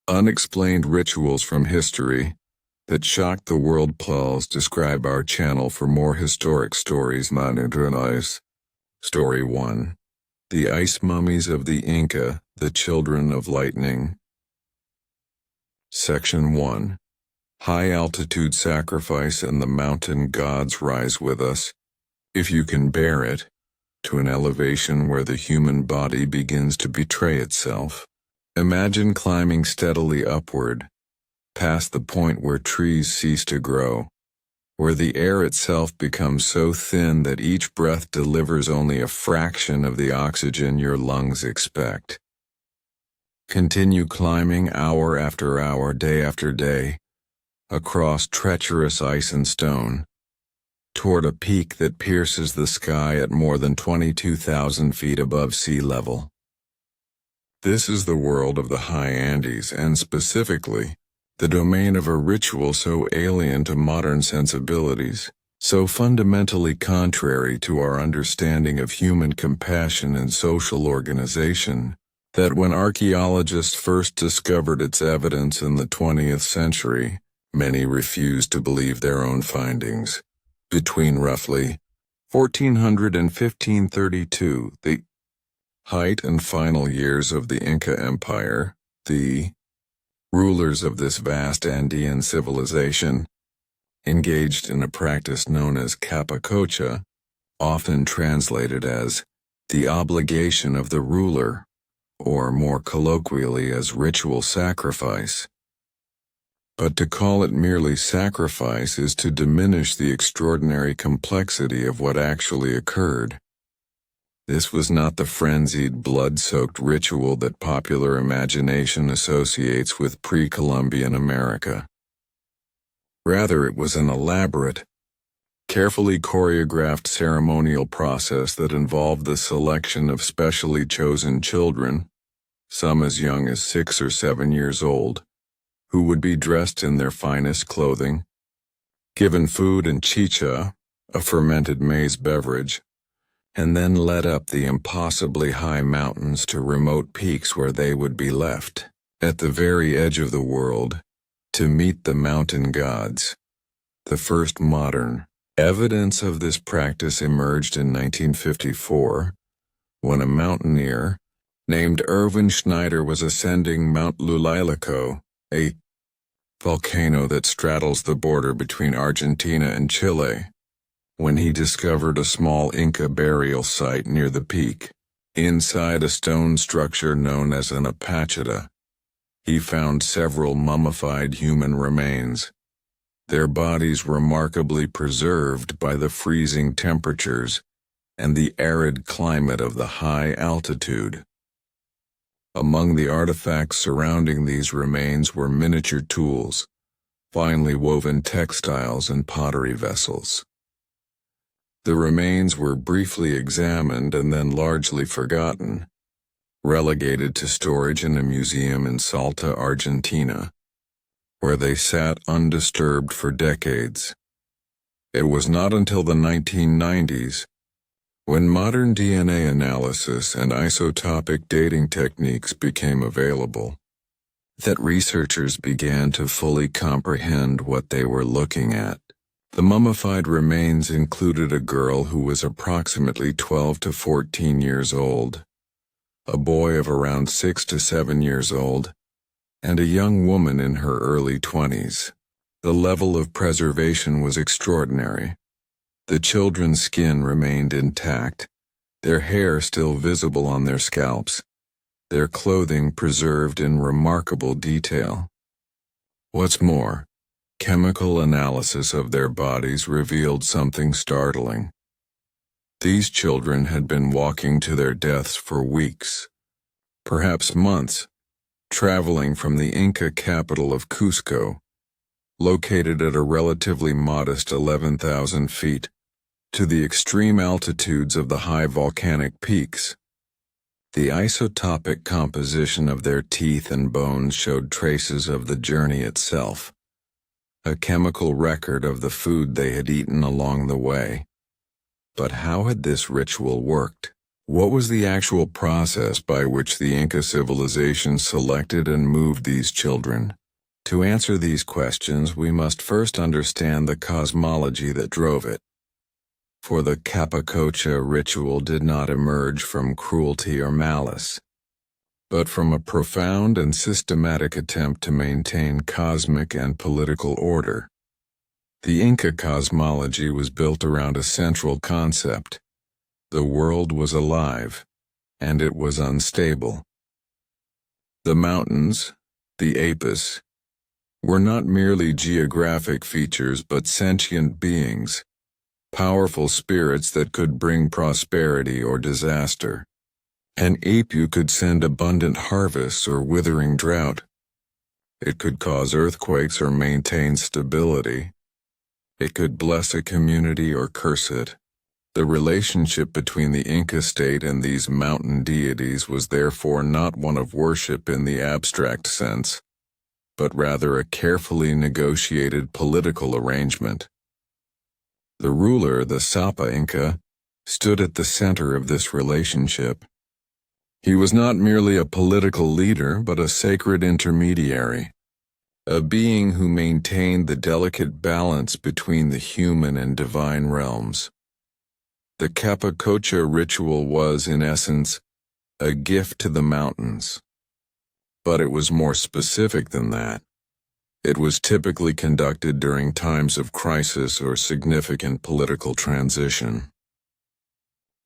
Unexplained rituals from history that shocked the world. Please describe our channel for more historic stories. Story 1. The Ice Mummies of the Inca, the Children of Lightning. Section 1. High-altitude sacrifice and the mountain gods rise with us, if you can bear it, to an elevation where the human body begins to betray itself. Imagine climbing steadily upward, past the point where trees cease to grow, where the air itself becomes so thin that each breath delivers only a fraction of the oxygen your lungs expect. Continue climbing hour after hour, day after day, across treacherous ice and stone, toward a peak that pierces the sky at more than 22,000 feet above sea level. This is the world of the high Andes, and specifically, the domain of a ritual so alien to modern sensibilities, so fundamentally contrary to our understanding of human compassion and social organization, that when archaeologists first discovered its evidence in the 20th century, many refused to believe their own findings. Between roughly 1400 and 1532, the height and final years of the Inca Empire, the rulers of this vast Andean civilization engaged in a practice known as capacocha, often translated as the obligation of the ruler, or more colloquially as ritual sacrifice. But to call it merely sacrifice is to diminish the extraordinary complexity of what actually occurred. This was not the frenzied, blood-soaked ritual that popular imagination associates with pre-Columbian America. Rather, it was an elaborate, carefully choreographed ceremonial process that involved the selection of specially chosen children, some as young as 6 or 7 years old, who would be dressed in their finest clothing, given food and chicha, a fermented maize beverage, and then led up the impossibly high mountains to remote peaks where they would be left, at the very edge of the world, to meet the mountain gods. The first modern evidence of this practice emerged in 1954, when a mountaineer named Erwin Schneider was ascending Mount Lulailaco, a volcano that straddles the border between Argentina and Chile, when he discovered a small Inca burial site near the peak. Inside a stone structure known as an apachita, he found several mummified human remains, their bodies remarkably preserved by the freezing temperatures and the arid climate of the high altitude. Among the artifacts surrounding these remains were miniature tools, finely woven textiles, and pottery vessels. The remains were briefly examined and then largely forgotten, relegated to storage in a museum in Salta, Argentina, where they sat undisturbed for decades. It was not until the 1990s, when modern DNA analysis and isotopic dating techniques became available, that researchers began to fully comprehend what they were looking at. The mummified remains included a girl who was approximately 12 to 14 years old, a boy of around 6 to 7 years old, and a young woman in her early 20s. The level of preservation was extraordinary. The children's skin remained intact, their hair still visible on their scalps, their clothing preserved in remarkable detail. What's more, chemical analysis of their bodies revealed something startling. These children had been walking to their deaths for weeks, perhaps months, traveling from the Inca capital of Cusco, located at a relatively modest 11,000 feet, to the extreme altitudes of the high volcanic peaks. The isotopic composition of their teeth and bones showed traces of the journey itself, a chemical record of the food they had eaten along the way. But how had this ritual worked? What was the actual process by which the Inca civilization selected and moved these children? To answer these questions, we must first understand the cosmology that drove it. For the Capacocha ritual did not emerge from cruelty or malice, but from a profound and systematic attempt to maintain cosmic and political order. The Inca cosmology was built around a central concept. The world was alive, and it was unstable. The mountains, the apis, were not merely geographic features but sentient beings, powerful spirits that could bring prosperity or disaster. An apu could send abundant harvests or withering drought. It could cause earthquakes or maintain stability. It could bless a community or curse it. The relationship between the Inca state and these mountain deities was therefore not one of worship in the abstract sense, but rather a carefully negotiated political arrangement. The ruler, the Sapa Inca, stood at the center of this relationship. He was not merely a political leader, but a sacred intermediary, a being who maintained the delicate balance between the human and divine realms. The Capacocha ritual was, in essence, a gift to the mountains. But it was more specific than that. It was typically conducted during times of crisis or significant political transition.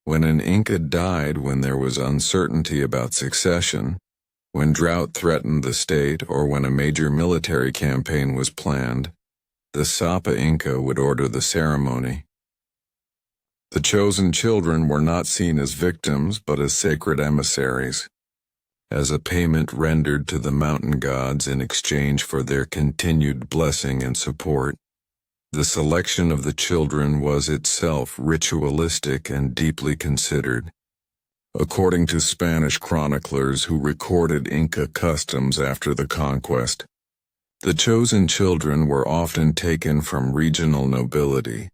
When an Inca died, when there was uncertainty about succession, when drought threatened the state, or when a major military campaign was planned, the Sapa Inca would order the ceremony. The chosen children were not seen as victims, but as sacred emissaries, as a payment rendered to the mountain gods in exchange for their continued blessing and support. The selection of the children was itself ritualistic and deeply considered. According to Spanish chroniclers who recorded Inca customs after the conquest, the chosen children were often taken from regional nobility,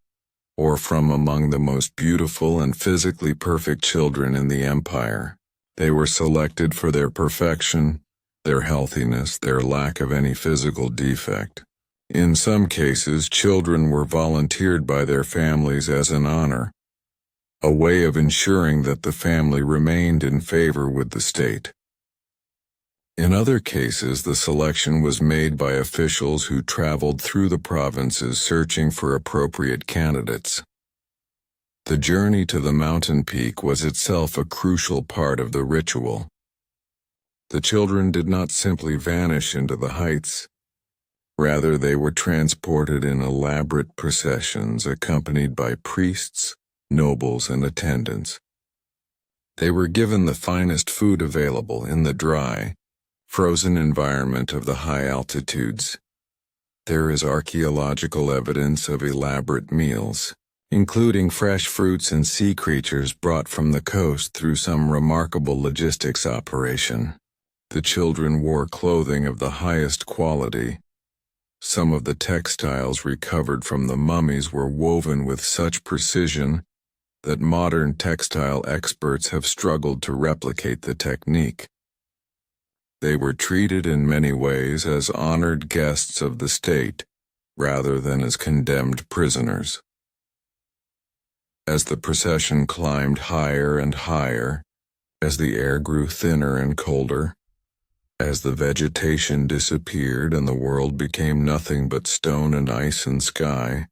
or from among the most beautiful and physically perfect children in the empire. They were selected for their perfection, their healthiness, their lack of any physical defect. In some cases, children were volunteered by their families as an honor, a way of ensuring that the family remained in favor with the state. In other cases, the selection was made by officials who traveled through the provinces searching for appropriate candidates. The journey to the mountain peak was itself a crucial part of the ritual. The children did not simply vanish into the heights. Rather, they were transported in elaborate processions accompanied by priests, nobles, and attendants. They were given the finest food available in the dry, frozen environment of the high altitudes. There is archaeological evidence of elaborate meals, including fresh fruits and sea creatures brought from the coast through some remarkable logistics operation. The children wore clothing of the highest quality. Some of the textiles recovered from the mummies were woven with such precision that modern textile experts have struggled to replicate the technique. They were treated in many ways as honored guests of the state, rather than as condemned prisoners. As the procession climbed higher and higher, as the air grew thinner and colder, as the vegetation disappeared and the world became nothing but stone and ice and sky,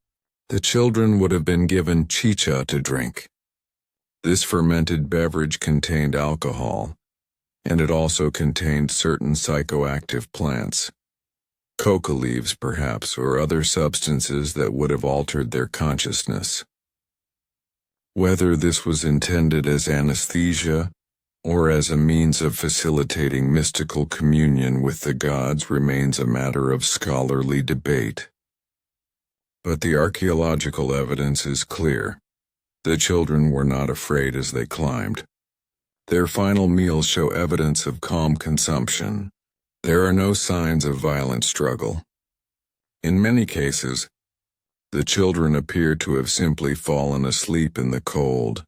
the children would have been given chicha to drink. This fermented beverage contained alcohol, and it also contained certain psychoactive plants, coca leaves perhaps, or other substances that would have altered their consciousness. Whether this was intended as anesthesia or as a means of facilitating mystical communion with the gods remains a matter of scholarly debate. But the archaeological evidence is clear. The children were not afraid as they climbed. Their final meals show evidence of calm consumption. There are no signs of violent struggle. In many cases, the children appear to have simply fallen asleep in the cold.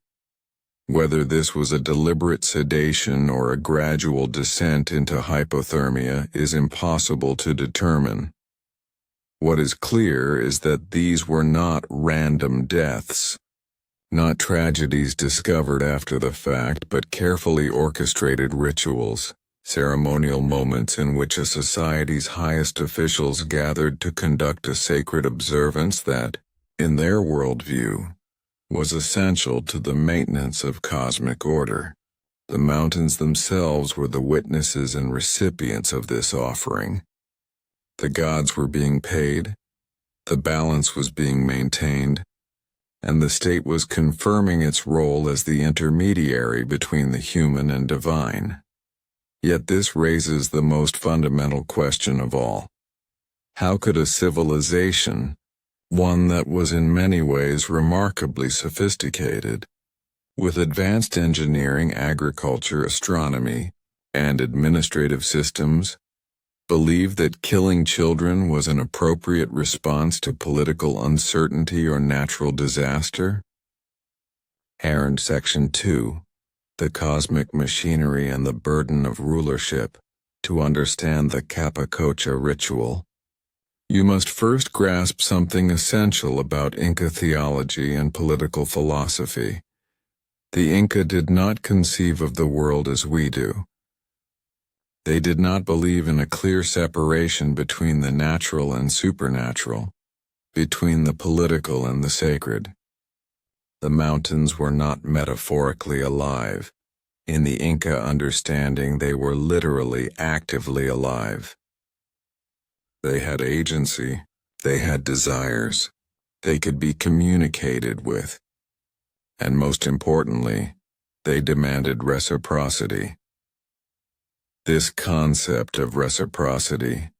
Whether this was a deliberate sedation or a gradual descent into hypothermia is impossible to determine. What is clear is that these were not random deaths, not tragedies discovered after the fact, but carefully orchestrated rituals, ceremonial moments in which a society's highest officials gathered to conduct a sacred observance that, in their worldview, was essential to the maintenance of cosmic order. The mountains themselves were the witnesses and recipients of this offering. The gods were being paid, the balance was being maintained, and the state was confirming its role as the intermediary between the human and divine. Yet this raises the most fundamental question of all. How could a civilization, one that was in many ways remarkably sophisticated, with advanced engineering, agriculture, astronomy, and administrative systems, believe that killing children was an appropriate response to political uncertainty or natural disaster? Herend Section 2, The Cosmic Machinery and the Burden of Rulership. To understand the Capacocha ritual, you must first grasp something essential about Inca theology and political philosophy. The Inca did not conceive of the world as we do. They did not believe in a clear separation between the natural and supernatural, between the political and the sacred. The mountains were not metaphorically alive. In the Inca understanding, they were literally actively alive. They had agency, they had desires, they could be communicated with, and most importantly, they demanded reciprocity. This concept of reciprocity,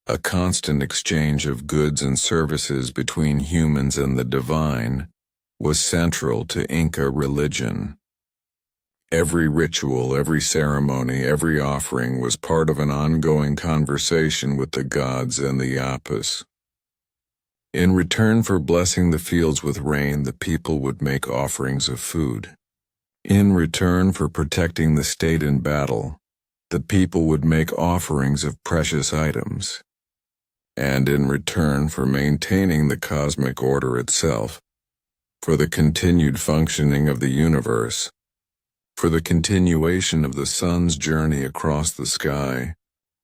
a constant exchange of goods and services between humans and the divine, was central to Inca religion. Every ritual, every ceremony, every offering was part of an ongoing conversation with the gods and the appease. In return for blessing the fields with rain, the people would make offerings of food. In return for protecting the state in battle, the people would make offerings of precious items. And in return for maintaining the cosmic order itself, for the continued functioning of the universe, for the continuation of the sun's journey across the sky,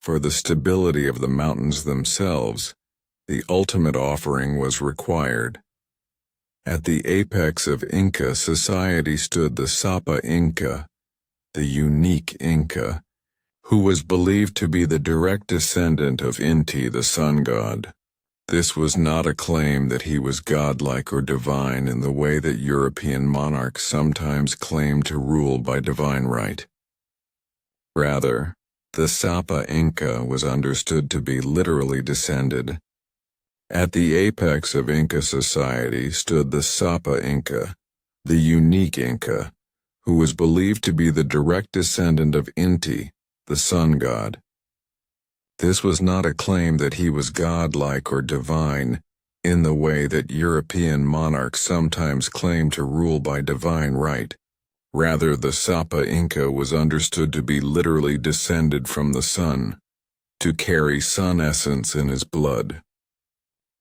for the stability of the mountains themselves, the ultimate offering was required. At the apex of Inca society stood the Sapa Inca, the unique Inca, who was believed to be the direct descendant of Inti, the sun god. This was not a claim that he was godlike or divine in the way that European monarchs sometimes claim to rule by divine right. Rather, the Sapa Inca was understood to be literally descended. At the apex of Inca society stood the Sapa Inca, the unique Inca, who was believed to be the direct descendant of Inti, the sun god. This was not a claim that he was godlike or divine, in the way that European monarchs sometimes claim to rule by divine right. Rather, the Sapa Inca was understood to be literally descended from the sun, to carry sun essence in his blood.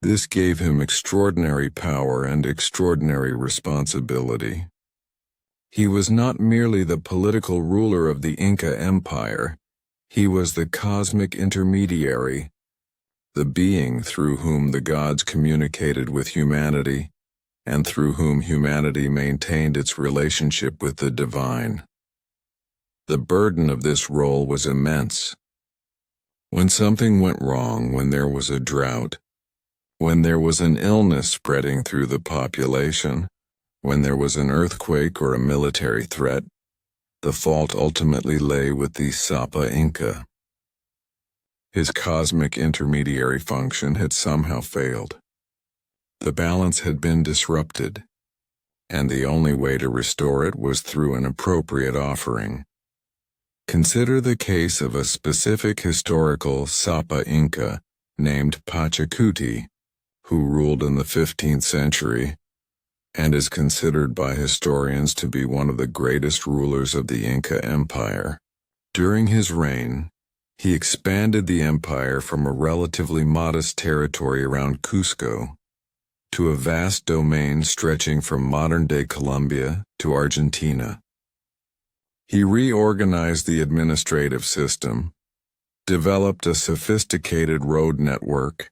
This gave him extraordinary power and extraordinary responsibility. He was not merely the political ruler of the Inca Empire, he was the cosmic intermediary, the being through whom the gods communicated with humanity, and through whom humanity maintained its relationship with the divine. The burden of this role was immense. When something went wrong, when there was a drought, when there was an illness spreading through the population, when there was an earthquake or a military threat, the fault ultimately lay with the Sapa Inca. His cosmic intermediary function had somehow failed. The balance had been disrupted, and the only way to restore it was through an appropriate offering. Consider the case of a specific historical Sapa Inca named Pachacuti, who ruled in the 15th century. and is considered by historians to be one of the greatest rulers of the Inca Empire. During his reign, he expanded the empire from a relatively modest territory around Cusco to a vast domain stretching from modern-day Colombia to Argentina. He reorganized the administrative system, developed a sophisticated road network,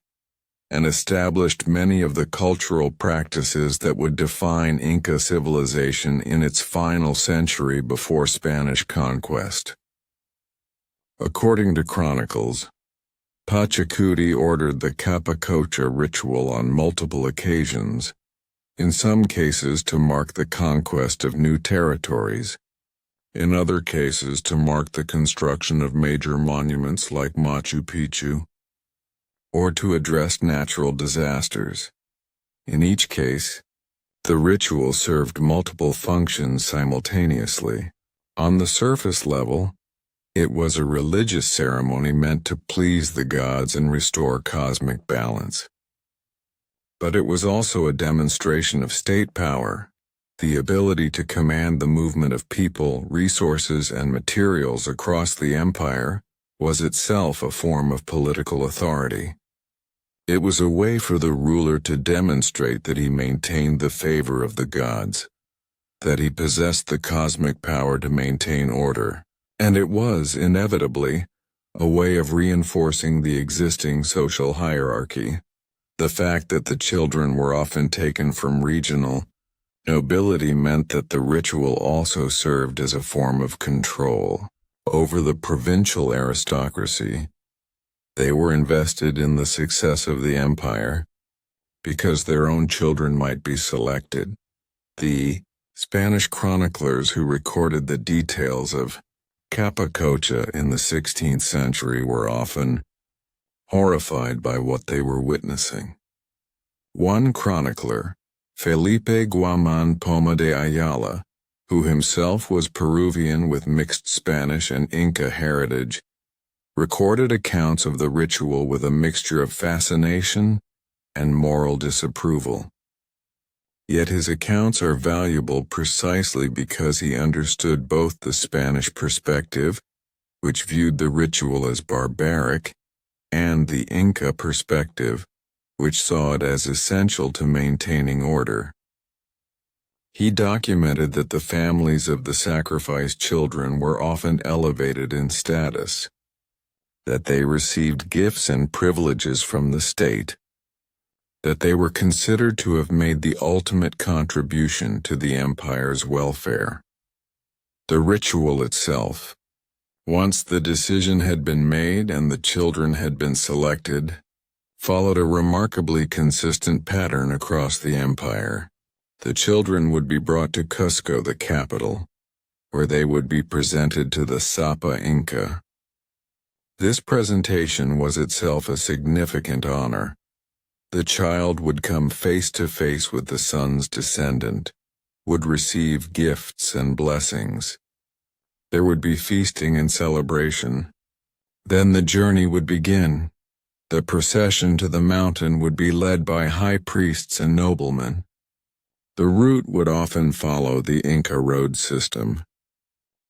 and established many of the cultural practices that would define Inca civilization in its final century before Spanish conquest. According to chronicles, Pachacuti ordered the Capacocha ritual on multiple occasions, in some cases to mark the conquest of new territories, in other cases to mark the construction of major monuments like Machu Picchu, or to address natural disasters. In each case, the ritual served multiple functions simultaneously. On the surface level, it was a religious ceremony meant to please the gods and restore cosmic balance. But it was also a demonstration of state power. The ability to command the movement of people, resources, and materials across the empire was itself a form of political authority. It was a way for the ruler to demonstrate that he maintained the favor of the gods, that he possessed the cosmic power to maintain order. And it was, inevitably, a way of reinforcing the existing social hierarchy. The fact that the children were often taken from regional nobility meant that the ritual also served as a form of control over the provincial aristocracy. They were invested in the success of the empire because their own children might be selected. The Spanish chroniclers who recorded the details of Capacocha in the 16th century were often horrified by what they were witnessing. One chronicler, Felipe Guaman Poma de Ayala, who himself was Peruvian with mixed Spanish and Inca heritage, recorded accounts of the ritual with a mixture of fascination and moral disapproval. Yet his accounts are valuable precisely because he understood both the Spanish perspective, which viewed the ritual as barbaric, and the Inca perspective, which saw it as essential to maintaining order. He documented that the families of the sacrificed children were often elevated in status, that they received gifts and privileges from the state, that they were considered to have made the ultimate contribution to the empire's welfare. The ritual itself, once the decision had been made and the children had been selected, followed a remarkably consistent pattern across the empire. The children would be brought to Cusco, the capital, where they would be presented to the Sapa Inca. This presentation was itself a significant honor. The child would come face to face with the son's descendant, would receive gifts and blessings. There would be feasting and celebration. Then the journey would begin. The procession to the mountain would be led by high priests and noblemen. The route would often follow the Inca road system,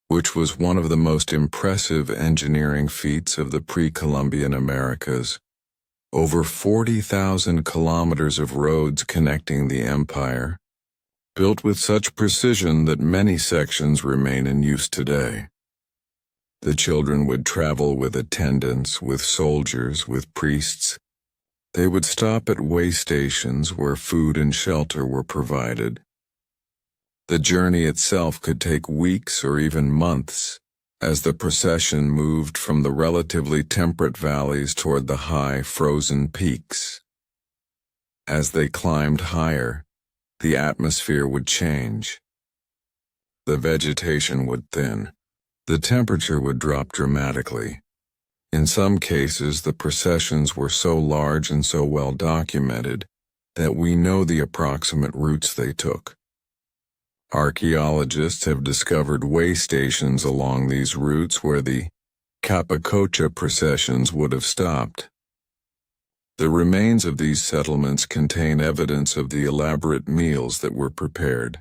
which was one of the most impressive engineering feats of the pre-Columbian Americas. Over 40,000 kilometers of roads connecting the empire, built with such precision that many sections remain in use today. The children would travel with attendants, with soldiers, with priests. They would stop at way stations where food and shelter were provided. The journey itself could take weeks or even months, as the procession moved from the relatively temperate valleys toward the high, frozen peaks. As they climbed higher, the atmosphere would change. The vegetation would thin. The temperature would drop dramatically. In some cases, the processions were so large and so well documented that we know the approximate routes they took. Archaeologists have discovered way stations along these routes where the Capacocha processions would have stopped. The remains of these settlements contain evidence of the elaborate meals that were prepared.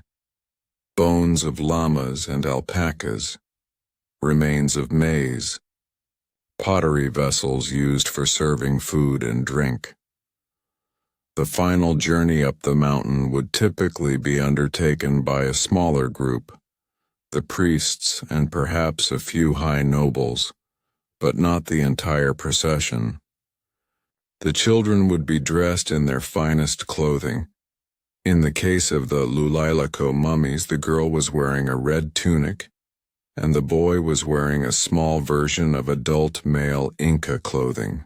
Bones of llamas and alpacas, remains of maize, pottery vessels used for serving food and drink. The final journey up the mountain would typically be undertaken by a smaller group, the priests and perhaps a few high nobles, but not the entire procession. The children would be dressed in their finest clothing. In the case of the Lulailako mummies, the girl was wearing a red tunic, and the boy was wearing a small version of adult male Inca clothing.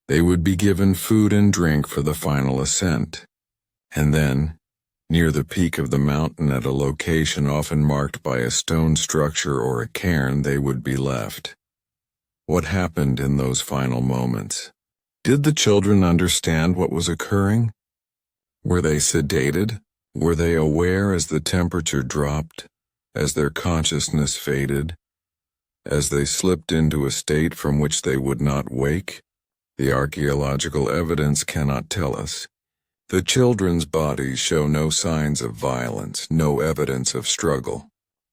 They would be given food and drink for the final ascent, and then, near the peak of the mountain at a location often marked by a stone structure or a cairn, they would be left. What happened in those final moments? Did the children understand what was occurring? Were they sedated? Were they aware as the temperature dropped, as their consciousness faded, as they slipped into a state from which they would not wake? The archaeological evidence cannot tell us. The children's bodies show no signs of violence, no evidence of struggle.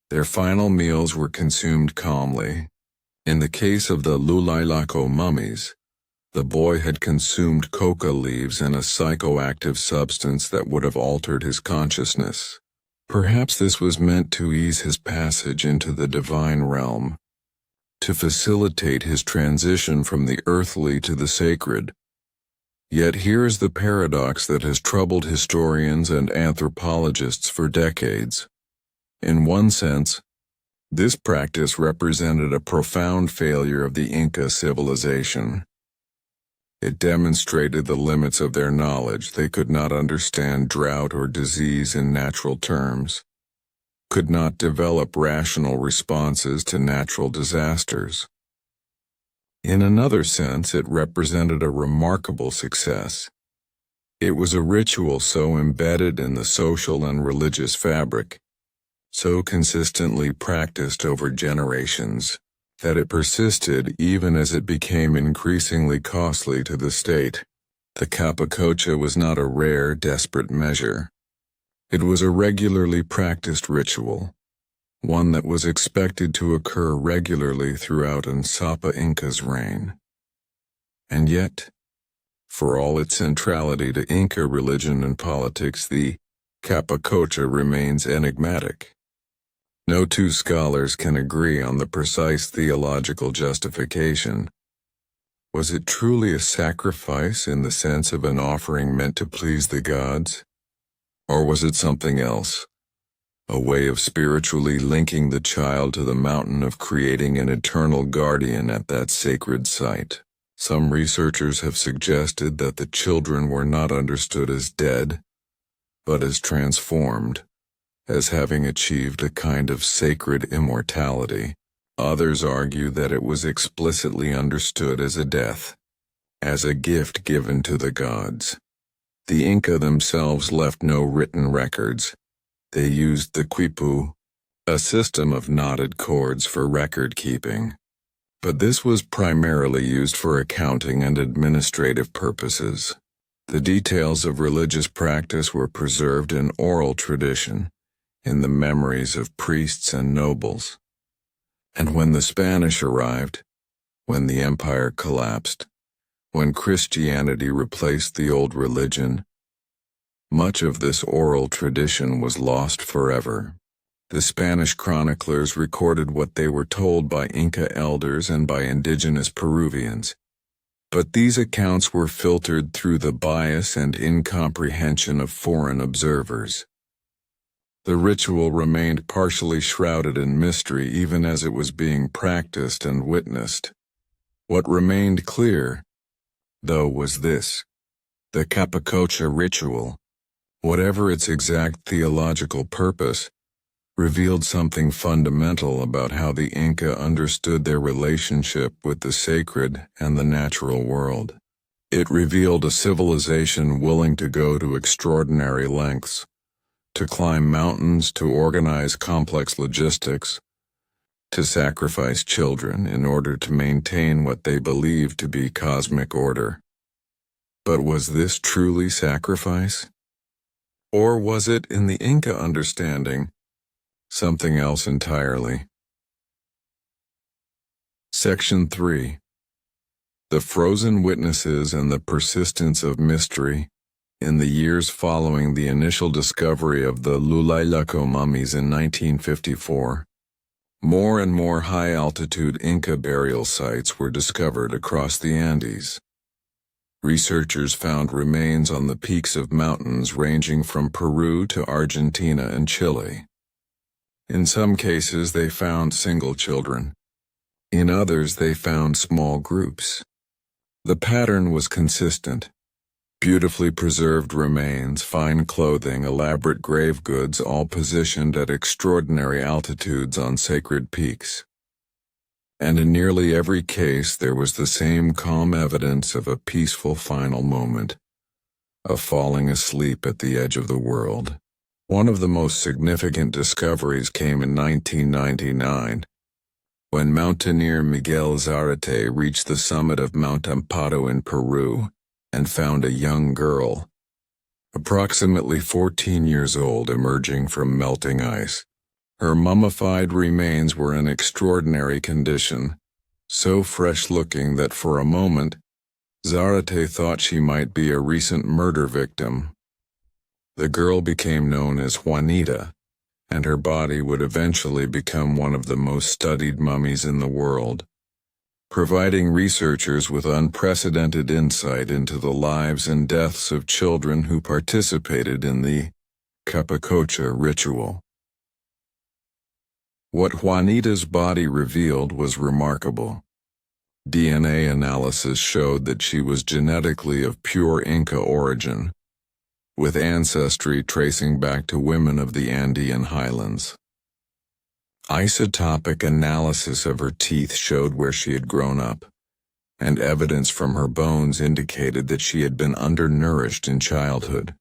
Their final meals were consumed calmly. In the case of the Lulailako mummies, the boy had consumed coca leaves and a psychoactive substance that would have altered his consciousness. Perhaps this was meant to ease his passage into the divine realm, to facilitate his transition from the earthly to the sacred. Yet here is the paradox that has troubled historians and anthropologists for decades. In one sense, this practice represented a profound failure of the Inca civilization. It demonstrated the limits of their knowledge. They could not understand drought or disease in natural terms, could not develop rational responses to natural disasters. In another sense, it represented a remarkable success. It was a ritual so embedded in the social and religious fabric, so consistently practiced over generations, that it persisted even as it became increasingly costly to the state. The capacocha was not a rare, desperate measure. It was a regularly practiced ritual, one that was expected to occur regularly throughout Unsapa Inca's reign. And yet, for all its centrality to Inca religion and politics, the capacocha remains enigmatic. No two scholars can agree on the precise theological justification. Was it truly a sacrifice in the sense of an offering meant to please the gods? Or was it something else? A way of spiritually linking the child to the mountain, of creating an eternal guardian at that sacred site? Some researchers have suggested that the children were not understood as dead, but as transformed, as having achieved a kind of sacred immortality. Others argue that it was explicitly understood as a death, as a gift given to the gods. The Inca themselves left no written records. They used the quipu, a system of knotted cords for record keeping. But this was primarily used for accounting and administrative purposes. The details of religious practice were preserved in oral tradition, in the memories of priests and nobles. And when the Spanish arrived, when the empire collapsed, when Christianity replaced the old religion, much of this oral tradition was lost forever. The Spanish chroniclers recorded what they were told by Inca elders and by indigenous Peruvians, but these accounts were filtered through the bias and incomprehension of foreign observers. The ritual remained partially shrouded in mystery even as it was being practiced and witnessed. What remained clear, though, was this: the capacocha ritual, whatever its exact theological purpose, revealed something fundamental about how the Inca understood their relationship with the sacred and the natural world. It revealed a civilization willing to go to extraordinary lengths, to climb mountains, to organize complex logistics, to sacrifice children in order to maintain what they believed to be cosmic order. But was this truly sacrifice? Or was it, in the Inca understanding, something else entirely? Section 3. The Frozen Witnesses and the Persistence of Mystery. In the years following the initial discovery of the Lulaylako mummies in 1954, more and more high-altitude Inca burial sites were discovered across the Andes. Researchers found remains on the peaks of mountains ranging from Peru to Argentina and Chile. In some cases, they found single children. In others, they found small groups. The pattern was consistent. Beautifully preserved remains, fine clothing, elaborate grave goods, all positioned at extraordinary altitudes on sacred peaks. And in nearly every case there was the same calm evidence of a peaceful final moment, of falling asleep at the edge of the world. One of the most significant discoveries came in 1999, when mountaineer Miguel Zarate reached the summit of Mount Amparo in Peru and found a young girl, approximately 14 years old, emerging from melting ice. Her mummified remains were in extraordinary condition, so fresh-looking that for a moment, Zarate thought she might be a recent murder victim. The girl became known as Juanita, and her body would eventually become one of the most studied mummies in the world, providing researchers with unprecedented insight into the lives and deaths of children who participated in the Capacocha ritual. What Juanita's body revealed was remarkable. DNA analysis showed that she was genetically of pure Inca origin, with ancestry tracing back to women of the Andean highlands. Isotopic analysis of her teeth showed where she had grown up, and evidence from her bones indicated that she had been undernourished in childhood.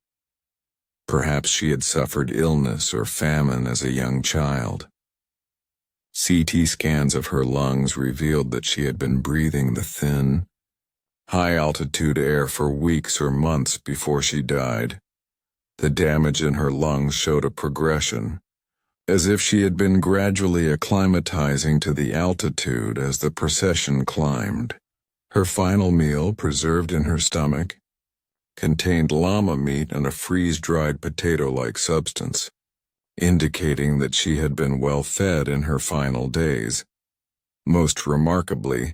Perhaps she had suffered illness or famine as a young child. CT scans of her lungs revealed that she had been breathing the thin, high-altitude air for weeks or months before she died. The damage in her lungs showed a progression, as if she had been gradually acclimatizing to the altitude as the procession climbed. Her final meal, preserved in her stomach, contained llama meat and a freeze-dried potato-like substance, indicating that she had been well fed in her final days. Most remarkably,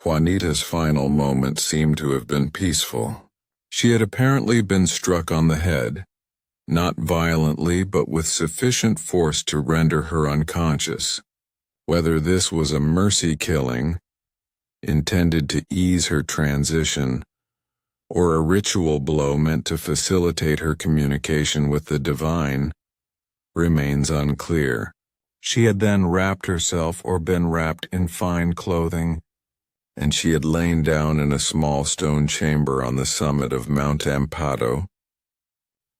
Juanita's final moment seemed to have been peaceful. She had apparently been struck on the head, not violently but with sufficient force to render her unconscious. Whether this was a mercy killing, intended to ease her transition, or a ritual blow meant to facilitate her communication with the divine, remains unclear. She had then wrapped herself or been wrapped in fine clothing, and she had lain down in a small stone chamber on the summit of Mount Amparo,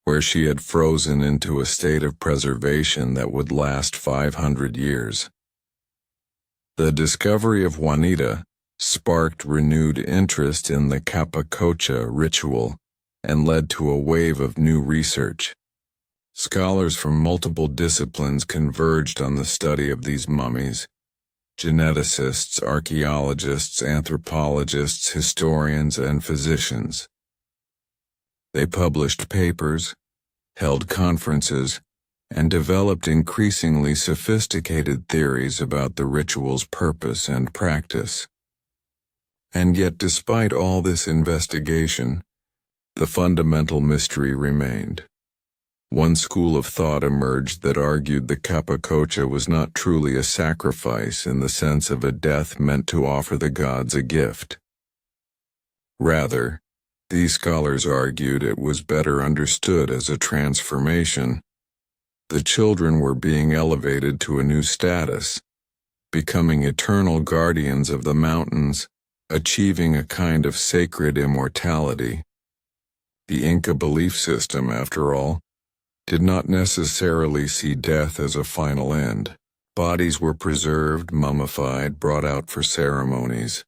where she had frozen into a state of preservation that would last 500 years. The discovery of Juanita sparked renewed interest in the Capacocha ritual and led to a wave of new research. Scholars from multiple disciplines converged on the study of these mummies: geneticists, archaeologists, anthropologists, historians, and physicians. They published papers, held conferences, and developed increasingly sophisticated theories about the ritual's purpose and practice. And yet, despite all this investigation, the fundamental mystery remained. One school of thought emerged that argued the Capacocha was not truly a sacrifice in the sense of a death meant to offer the gods a gift. Rather, these scholars argued it was better understood as a transformation. The children were being elevated to a new status, becoming eternal guardians of the mountains, achieving a kind of sacred immortality. The Inca belief system, after all, did not necessarily see death as a final end. Bodies were preserved, mummified, brought out for ceremonies.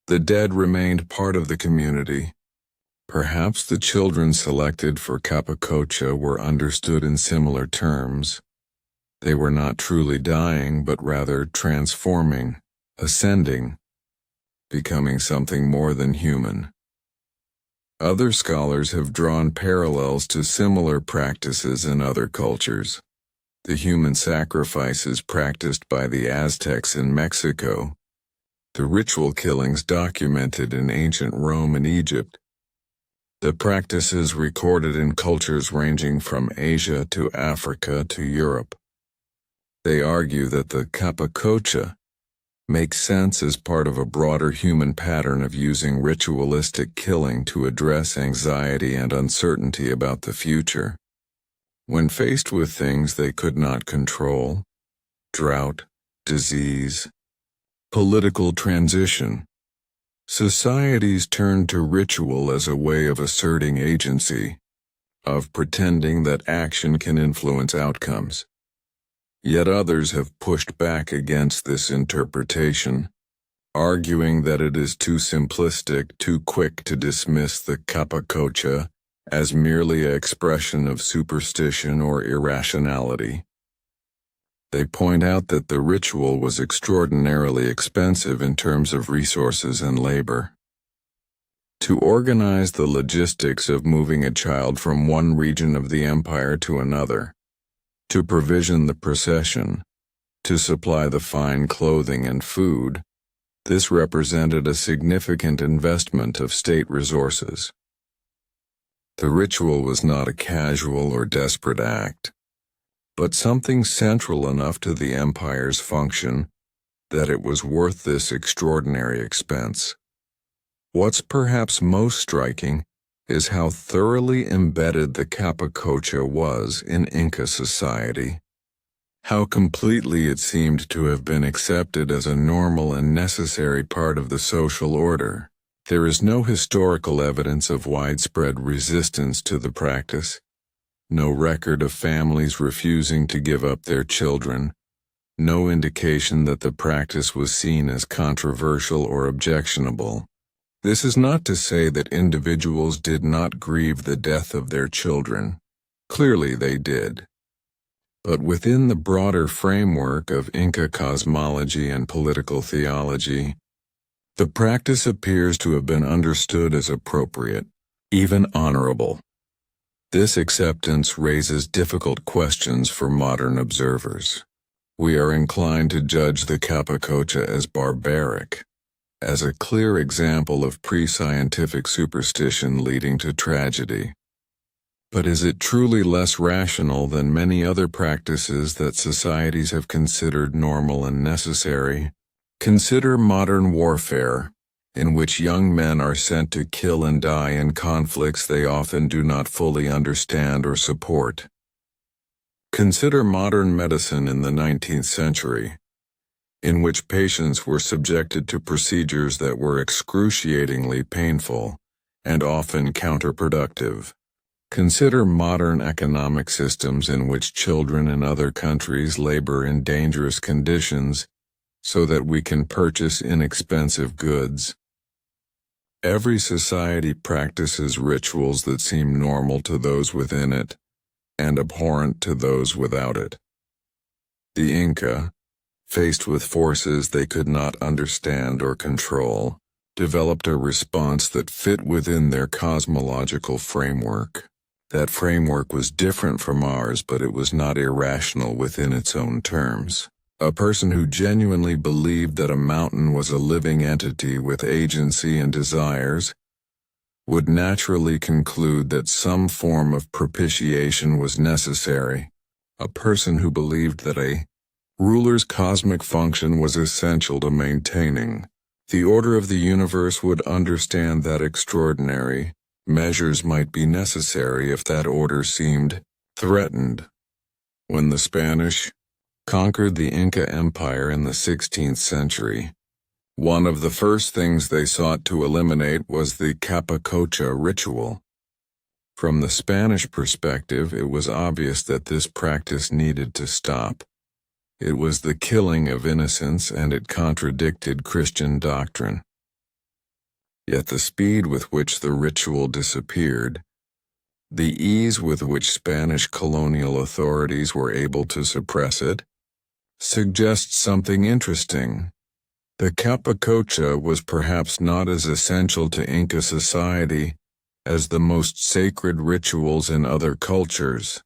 The dead remained part of the community, Perhaps the children selected for capacocha were understood in similar terms. They were not truly dying, but rather transforming, ascending, becoming something more than human. Other scholars have drawn parallels to similar practices in other cultures. The human sacrifices practiced by the Aztecs in Mexico, the ritual killings documented in ancient Rome and Egypt, the practices recorded in cultures ranging from Asia to Africa to Europe. They argue that the capacocha makes sense as part of a broader human pattern of using ritualistic killing to address anxiety and uncertainty about the future. When faced with things they could not control, drought, disease, political transition, societies turned to ritual as a way of asserting agency, of pretending that action can influence outcomes. Yet others have pushed back against this interpretation, arguing that it is too simplistic, too quick to dismiss the capacocha as merely an expression of superstition or irrationality. They point out that the ritual was extraordinarily expensive in terms of resources and labor. To organize the logistics of moving a child from one region of the empire to another, to provision the procession, to supply the fine clothing and food, this represented a significant investment of state resources. The ritual was not a casual or desperate act, but something central enough to the empire's function that it was worth this extraordinary expense. What's perhaps most striking is how thoroughly embedded the capacocha was in Inca society, how completely it seemed to have been accepted as a normal and necessary part of the social order. There is no historical evidence of widespread resistance to the practice, no record of families refusing to give up their children, no indication that the practice was seen as controversial or objectionable. This is not to say that individuals did not grieve the death of their children. Clearly they did. But within the broader framework of Inca cosmology and political theology, the practice appears to have been understood as appropriate, even honorable. This acceptance raises difficult questions for modern observers. We are inclined to judge the capacocha as barbaric, as a clear example of pre-scientific superstition leading to tragedy. But is it truly less rational than many other practices that societies have considered normal and necessary? Consider modern warfare, in which young men are sent to kill and die in conflicts they often do not fully understand or support. Consider modern medicine in the 19th century, in which patients were subjected to procedures that were excruciatingly painful and often counterproductive. Consider modern economic systems in which children in other countries labor in dangerous conditions so that we can purchase inexpensive goods. Every society practices rituals that seem normal to those within it and abhorrent to those without it. The Inca, faced with forces they could not understand or control, developed a response that fit within their cosmological framework. That framework was different from ours, but it was not irrational within its own terms. A person who genuinely believed that a mountain was a living entity with agency and desires would naturally conclude that some form of propitiation was necessary. A person who believed that a ruler's cosmic function was essential to maintaining the order of the universe would understand that extraordinary measures might be necessary if that order seemed threatened. When the Spanish conquered the Inca Empire in the 16th century, one of the first things they sought to eliminate was the capacocha ritual. From the Spanish perspective, it was obvious that this practice needed to stop. It was the killing of innocents and it contradicted Christian doctrine. Yet the speed with which the ritual disappeared, the ease with which Spanish colonial authorities were able to suppress it, suggests something interesting. The capacocha was perhaps not as essential to Inca society as the most sacred rituals in other cultures.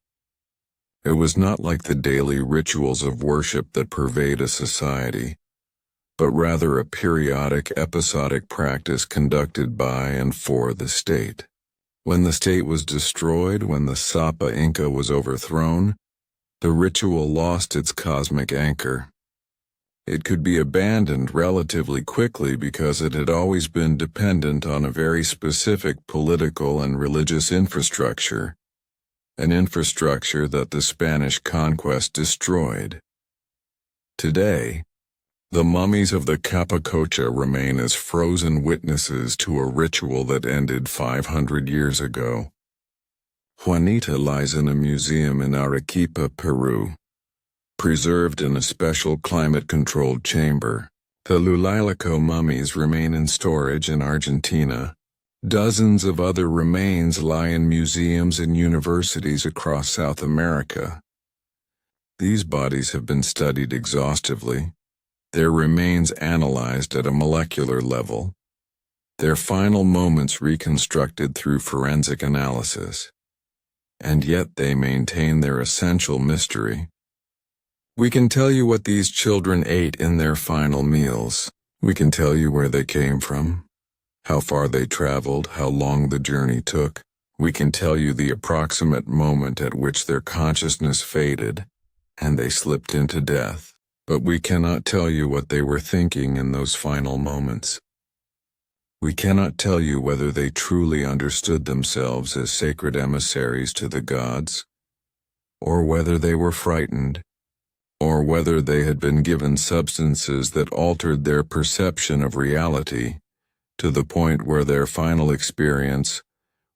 It was not like the daily rituals of worship that pervade a society, but rather a periodic episodic practice conducted by and for the state. When the state was destroyed, when the Sapa Inca was overthrown, the ritual lost its cosmic anchor. It could be abandoned relatively quickly because it had always been dependent on a very specific political and religious infrastructure, an infrastructure that the Spanish conquest destroyed. Today, the mummies of the Capacocha remain as frozen witnesses to a ritual that ended 500 years ago. Juanita lies in a museum in Arequipa, Peru, preserved in a special climate-controlled chamber. The Lulailaco mummies remain in storage in Argentina. Dozens of other remains lie in museums and universities across South America. These bodies have been studied exhaustively, their remains analyzed at a molecular level, their final moments reconstructed through forensic analysis. And yet they maintain their essential mystery. We can tell you what these children ate in their final meals. We can tell you where they came from, how far they traveled, how long the journey took. We can tell you the approximate moment at which their consciousness faded and they slipped into death. But we cannot tell you what they were thinking in those final moments. We cannot tell you whether they truly understood themselves as sacred emissaries to the gods, or whether they were frightened, or whether they had been given substances that altered their perception of reality to the point where their final experience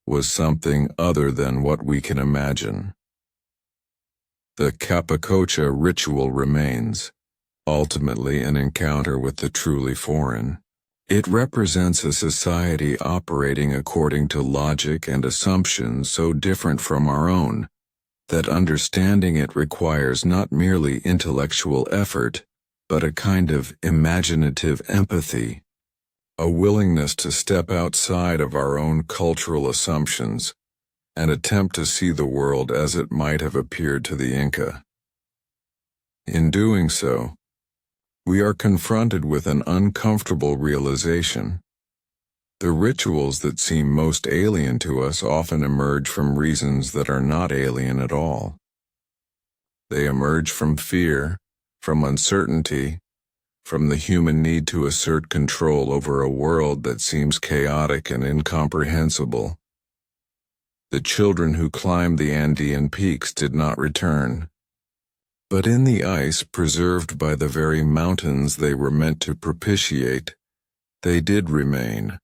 was something other than what we can imagine. The Capacocha ritual remains, ultimately an encounter with the truly foreign. It represents a society operating according to logic and assumptions so different from our own, that understanding it requires not merely intellectual effort, but a kind of imaginative empathy, a willingness to step outside of our own cultural assumptions and attempt to see the world as it might have appeared to the Inca. In doing so, we are confronted with an uncomfortable realization. The rituals that seem most alien to us often emerge from reasons that are not alien at all. They emerge from fear, from uncertainty, from the human need to assert control over a world that seems chaotic and incomprehensible. The children who climbed the Andean peaks did not return. But in the ice preserved by the very mountains they were meant to propitiate, they did remain,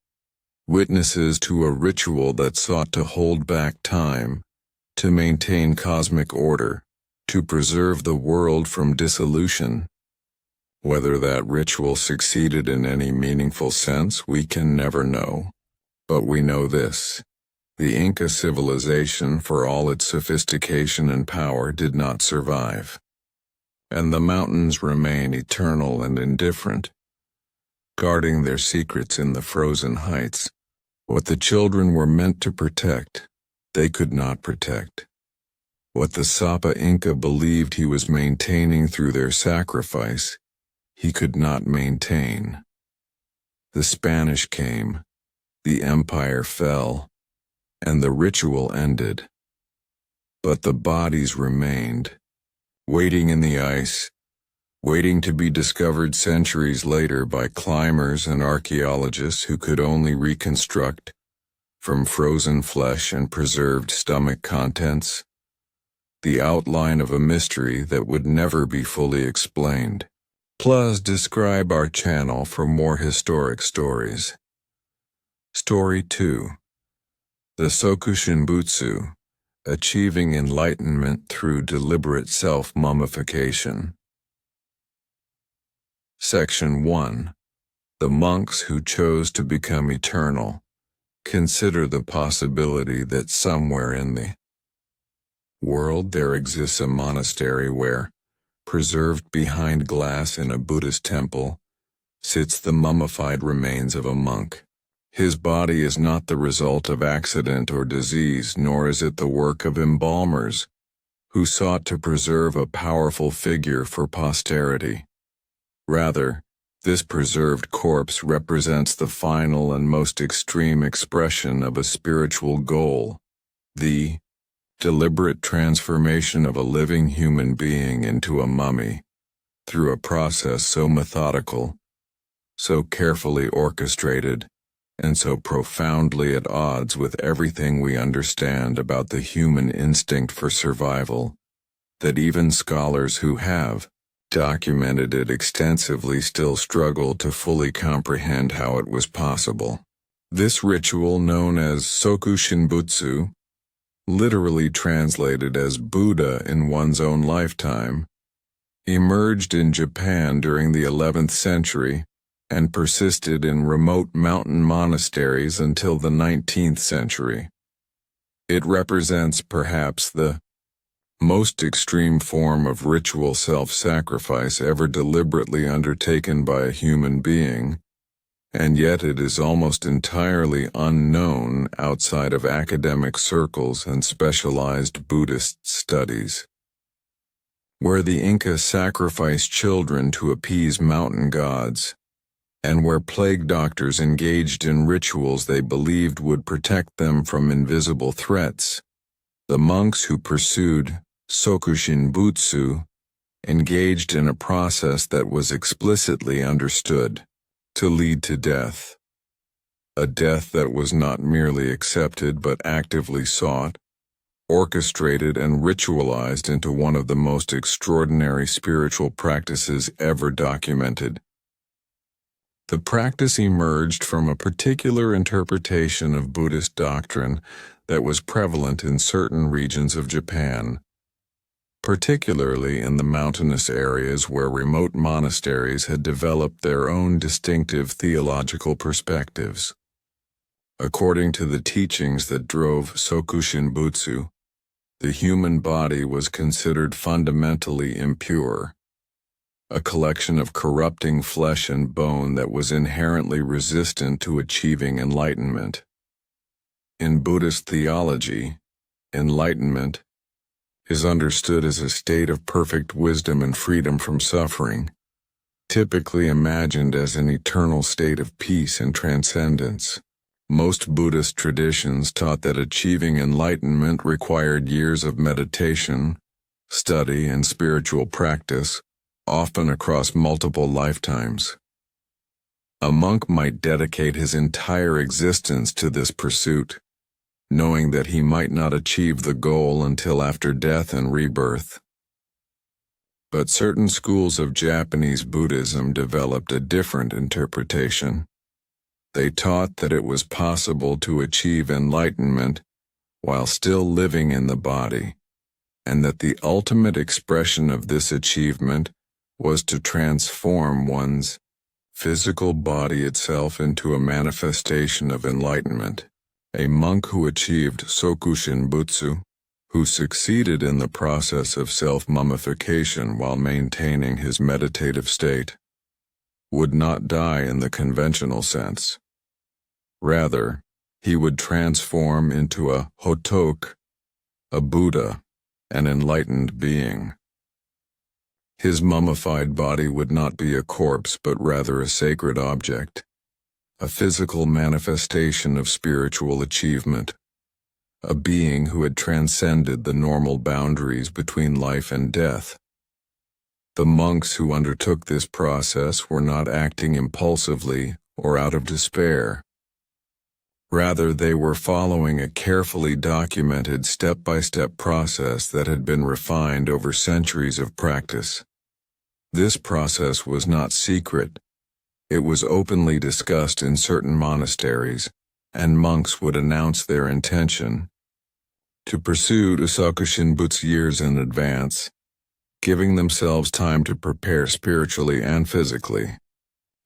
witnesses to a ritual that sought to hold back time, to maintain cosmic order, to preserve the world from dissolution. Whether that ritual succeeded in any meaningful sense, we can never know. But we know this: the Inca civilization, for all its sophistication and power, did not survive. And the mountains remain eternal and indifferent, guarding their secrets in the frozen heights. What the children were meant to protect, they could not protect. What the Sapa Inca believed he was maintaining through their sacrifice, he could not maintain. The Spanish came, the empire fell, and the ritual ended. But the bodies remained, waiting in the ice, waiting to be discovered centuries later by climbers and archaeologists who could only reconstruct, from frozen flesh and preserved stomach contents, the outline of a mystery that would never be fully explained. Plus, describe our channel for more historic stories. Story 2. The Sokushinbutsu, Achieving Enlightenment Through Deliberate Self-Mummification. Section 1. The monks who chose to become eternal consider the possibility that somewhere in the world there exists a monastery where, preserved behind glass in a Buddhist temple, sits the mummified remains of a monk. His body is not the result of accident or disease, nor is it the work of embalmers, who sought to preserve a powerful figure for posterity. Rather, this preserved corpse represents the final and most extreme expression of a spiritual goal, the deliberate transformation of a living human being into a mummy, through a process so methodical, so carefully orchestrated, and so profoundly at odds with everything we understand about the human instinct for survival, that even scholars who have documented it extensively still struggle to fully comprehend how it was possible. This ritual, known as Sokushinbutsu, literally translated as Buddha in one's own lifetime, emerged in Japan during the 11th century and persisted in remote mountain monasteries until the 19th century. It represents perhaps the most extreme form of ritual self-sacrifice ever deliberately undertaken by a human being, and yet it is almost entirely unknown outside of academic circles and specialized Buddhist studies. Where the Inca sacrificed children to appease mountain gods, and where plague doctors engaged in rituals they believed would protect them from invisible threats, the monks who pursued Sokushinbutsu engaged in a process that was explicitly understood to lead to death. A death that was not merely accepted but actively sought, orchestrated and ritualized into one of the most extraordinary spiritual practices ever documented. The practice emerged from a particular interpretation of Buddhist doctrine that was prevalent in certain regions of Japan, particularly in the mountainous areas where remote monasteries had developed their own distinctive theological perspectives. According to the teachings that drove Sokushinbutsu, the human body was considered fundamentally impure, a collection of corrupting flesh and bone that was inherently resistant to achieving enlightenment. In Buddhist theology, enlightenment is understood as a state of perfect wisdom and freedom from suffering, typically imagined as an eternal state of peace and transcendence. Most Buddhist traditions taught that achieving enlightenment required years of meditation, study, and spiritual practice, often across multiple lifetimes. A monk might dedicate his entire existence to this pursuit, knowing that he might not achieve the goal until after death and rebirth. But certain schools of Japanese Buddhism developed a different interpretation. They taught that it was possible to achieve enlightenment while still living in the body, and that the ultimate expression of this achievement was to transform one's physical body itself into a manifestation of enlightenment. A monk who achieved Sokushinbutsu, who succeeded in the process of self-mummification while maintaining his meditative state, would not die in the conventional sense. Rather, he would transform into a Hotoke, a Buddha, an enlightened being. His mummified body would not be a corpse but rather a sacred object, a physical manifestation of spiritual achievement, a being who had transcended the normal boundaries between life and death. The monks who undertook this process were not acting impulsively or out of despair. Rather, they were following a carefully documented step-by-step process that had been refined over centuries of practice. This process was not secret. It was openly discussed in certain monasteries, and monks would announce their intention to pursue Sokushinbutsu years in advance, giving themselves time to prepare spiritually and physically.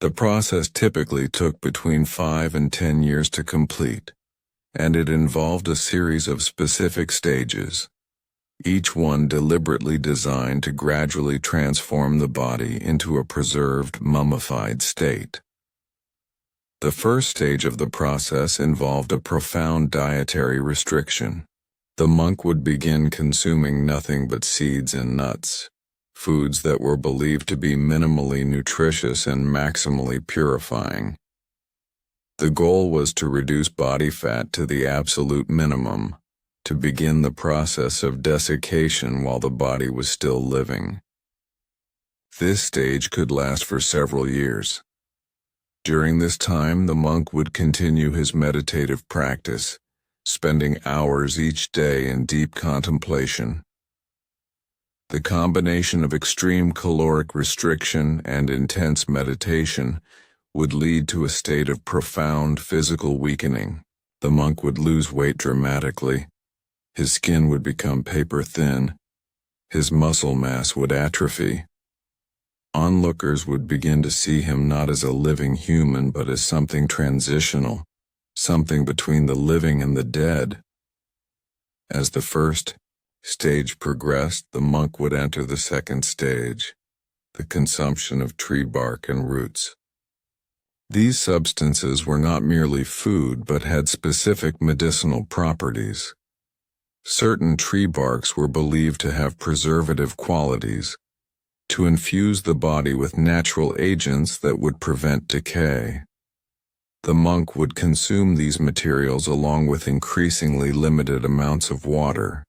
The process typically took between 5 and 10 years to complete, and it involved a series of specific stages, each one deliberately designed to gradually transform the body into a preserved, mummified state. The first stage of the process involved a profound dietary restriction. The monk would begin consuming nothing but seeds and nuts, foods that were believed to be minimally nutritious and maximally purifying. The goal was to reduce body fat to the absolute minimum, to begin the process of desiccation while the body was still living. This stage could last for several years. During this time, the monk would continue his meditative practice, spending hours each day in deep contemplation. The combination of extreme caloric restriction and intense meditation would lead to a state of profound physical weakening. The monk would lose weight dramatically. His skin would become paper thin. His muscle mass would atrophy. Onlookers would begin to see him not as a living human but as something transitional, something between the living and the dead. As the first stage progressed, the monk would enter the second stage, the consumption of tree bark and roots. These substances were not merely food but had specific medicinal properties. Certain tree barks were believed to have preservative qualities, to infuse the body with natural agents that would prevent decay. The monk would consume these materials along with increasingly limited amounts of water.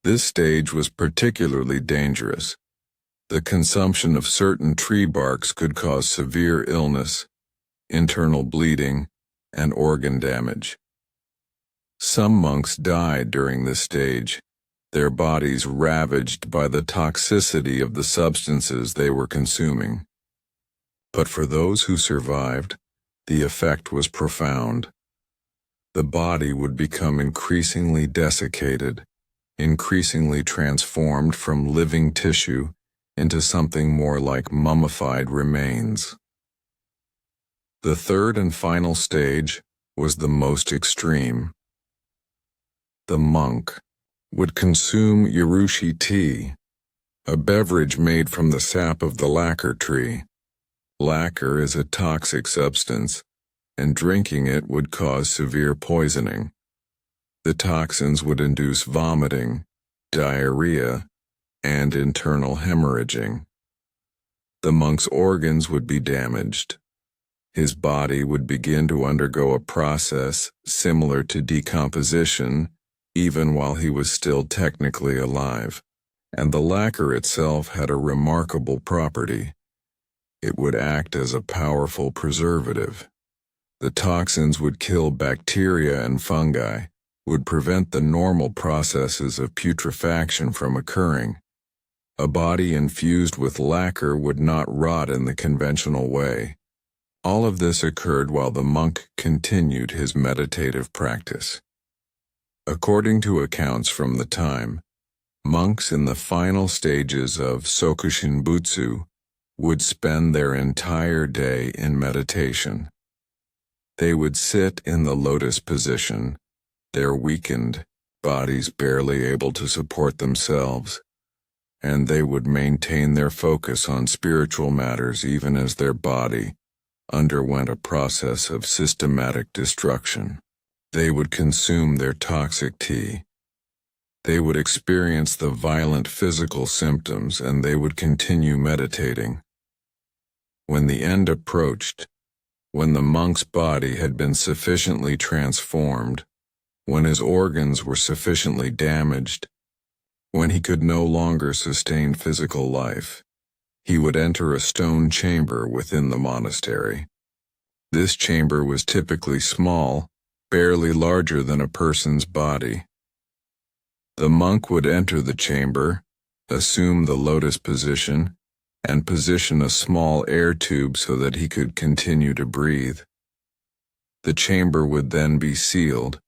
This stage was particularly dangerous. The consumption of certain tree barks could cause severe illness, internal bleeding, and organ damage. Some monks died during this stage, their bodies ravaged by the toxicity of the substances they were consuming. But for those who survived, the effect was profound. The body would become increasingly desiccated, increasingly transformed from living tissue into something more like mummified remains. The third and final stage was the most extreme. The monk would consume urushi tea, a beverage made from the sap of the lacquer tree. Lacquer is a toxic substance, and drinking it would cause severe poisoning. The toxins would induce vomiting, diarrhea, and internal hemorrhaging. The monk's organs would be damaged. His body would begin to undergo a process similar to decomposition, even while he was still technically alive. And the lacquer itself had a remarkable property. It would act as a powerful preservative. The toxins would kill bacteria and fungi, would prevent the normal processes of putrefaction from occurring. A body infused with lacquer would not rot in the conventional way. All of this occurred while the monk continued his meditative practice. According to accounts from the time, monks in the final stages of Sokushinbutsu would spend their entire day in meditation. They would sit in the lotus position, their weakened bodies barely able to support themselves, and they would maintain their focus on spiritual matters even as their body underwent a process of systematic destruction. They would consume their toxic tea. They would experience the violent physical symptoms, and they would continue meditating. When the end approached, when the monk's body had been sufficiently transformed, when his organs were sufficiently damaged, when he could no longer sustain physical life, he would enter a stone chamber within the monastery. This chamber was typically small, barely larger than a person's body. The monk would enter the chamber, assume the lotus position, and position a small air tube so that he could continue to breathe. The chamber would then be sealed,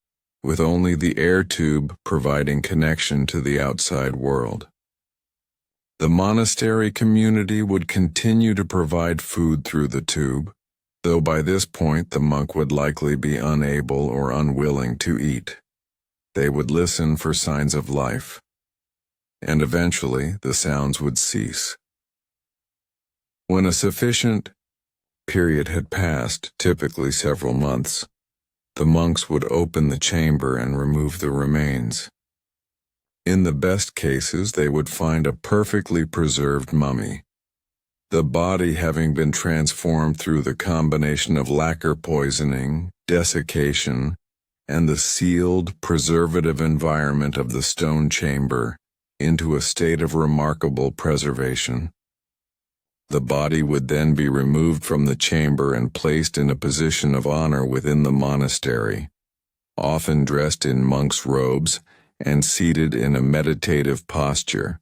with only the air tube providing connection to the outside world. The monastery community would continue to provide food through the tube, though by this point the monk would likely be unable or unwilling to eat. They would listen for signs of life, and eventually the sounds would cease. When a sufficient period had passed, typically several months, the monks would open the chamber and remove the remains. In the best cases, they would find a perfectly preserved mummy, the body having been transformed through the combination of lacquer poisoning, desiccation, and the sealed, preservative environment of the stone chamber into a state of remarkable preservation. The body would then be removed from the chamber and placed in a position of honor within the monastery, often dressed in monk's robes and seated in a meditative posture,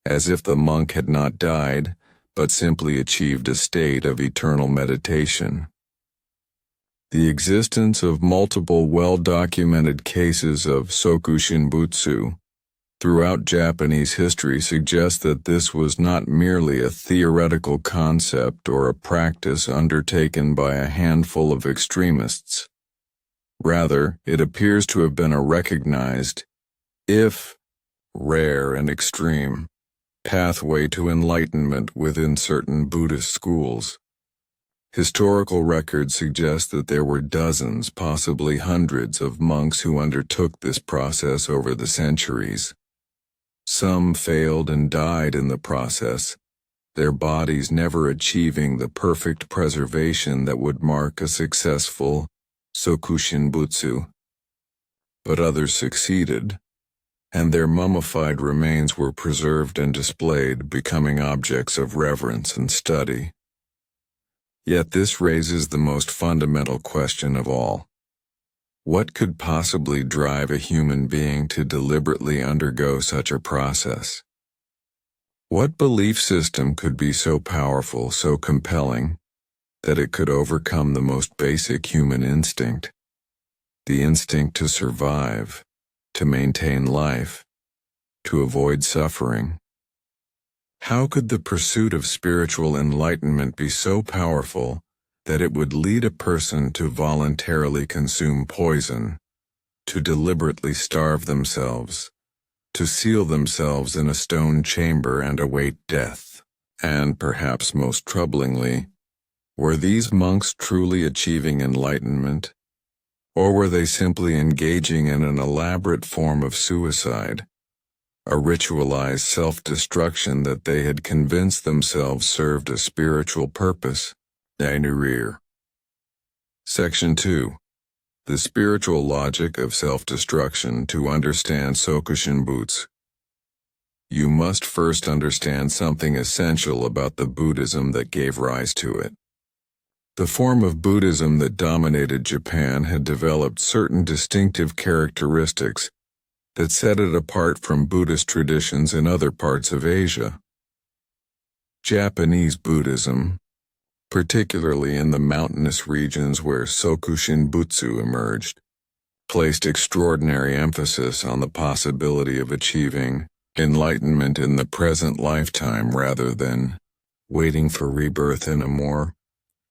as if the monk had not died, but simply achieved a state of eternal meditation. The existence of multiple well-documented cases of sokushinbutsu throughout Japanese history suggests that this was not merely a theoretical concept or a practice undertaken by a handful of extremists. Rather, it appears to have been a recognized, if rare and extreme, pathway to enlightenment within certain Buddhist schools. Historical records suggest that there were dozens, possibly hundreds, of monks who undertook this process over the centuries. Some failed and died in the process, their bodies never achieving the perfect preservation that would mark a successful sokushinbutsu. But others succeeded, and their mummified remains were preserved and displayed, becoming objects of reverence and study. Yet this raises the most fundamental question of all. What could possibly drive a human being to deliberately undergo such a process? What belief system could be so powerful, so compelling, that it could overcome the most basic human instinct, the instinct to survive, to maintain life, to avoid suffering? How could the pursuit of spiritual enlightenment be so powerful that it would lead a person to voluntarily consume poison, to deliberately starve themselves, to seal themselves in a stone chamber and await death? And perhaps most troublingly, were these monks truly achieving enlightenment, or were they simply engaging in an elaborate form of suicide, a ritualized self-destruction that they had convinced themselves served a spiritual purpose? Section 2. The spiritual logic of self-destruction. To understand Sokushinbutsu, you must first understand something essential about the Buddhism that gave rise to it. The form of Buddhism that dominated Japan had developed certain distinctive characteristics that set it apart from Buddhist traditions in other parts of Asia. Japanese Buddhism, particularly in the mountainous regions where Sokushinbutsu emerged, placed extraordinary emphasis on the possibility of achieving enlightenment in the present lifetime rather than waiting for rebirth in a more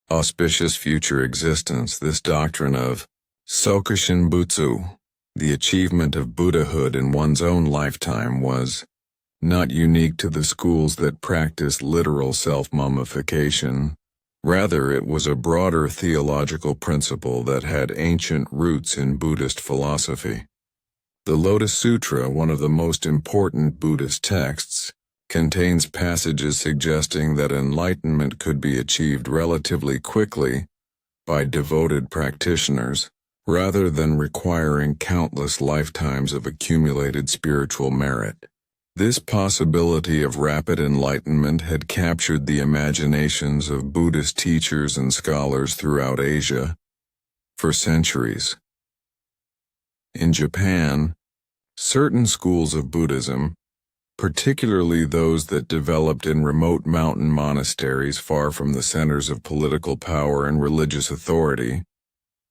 auspicious future existence. This doctrine of Sokushinbutsu, the achievement of Buddhahood in one's own lifetime, was not unique to the schools that practiced literal self-mummification. Rather, it was a broader theological principle that had ancient roots in Buddhist philosophy. The Lotus Sutra, one of the most important Buddhist texts, contains passages suggesting that enlightenment could be achieved relatively quickly by devoted practitioners, rather than requiring countless lifetimes of accumulated spiritual merit. This possibility of rapid enlightenment had captured the imaginations of Buddhist teachers and scholars throughout Asia for centuries. In Japan, certain schools of Buddhism, particularly those that developed in remote mountain monasteries far from the centers of political power and religious authority,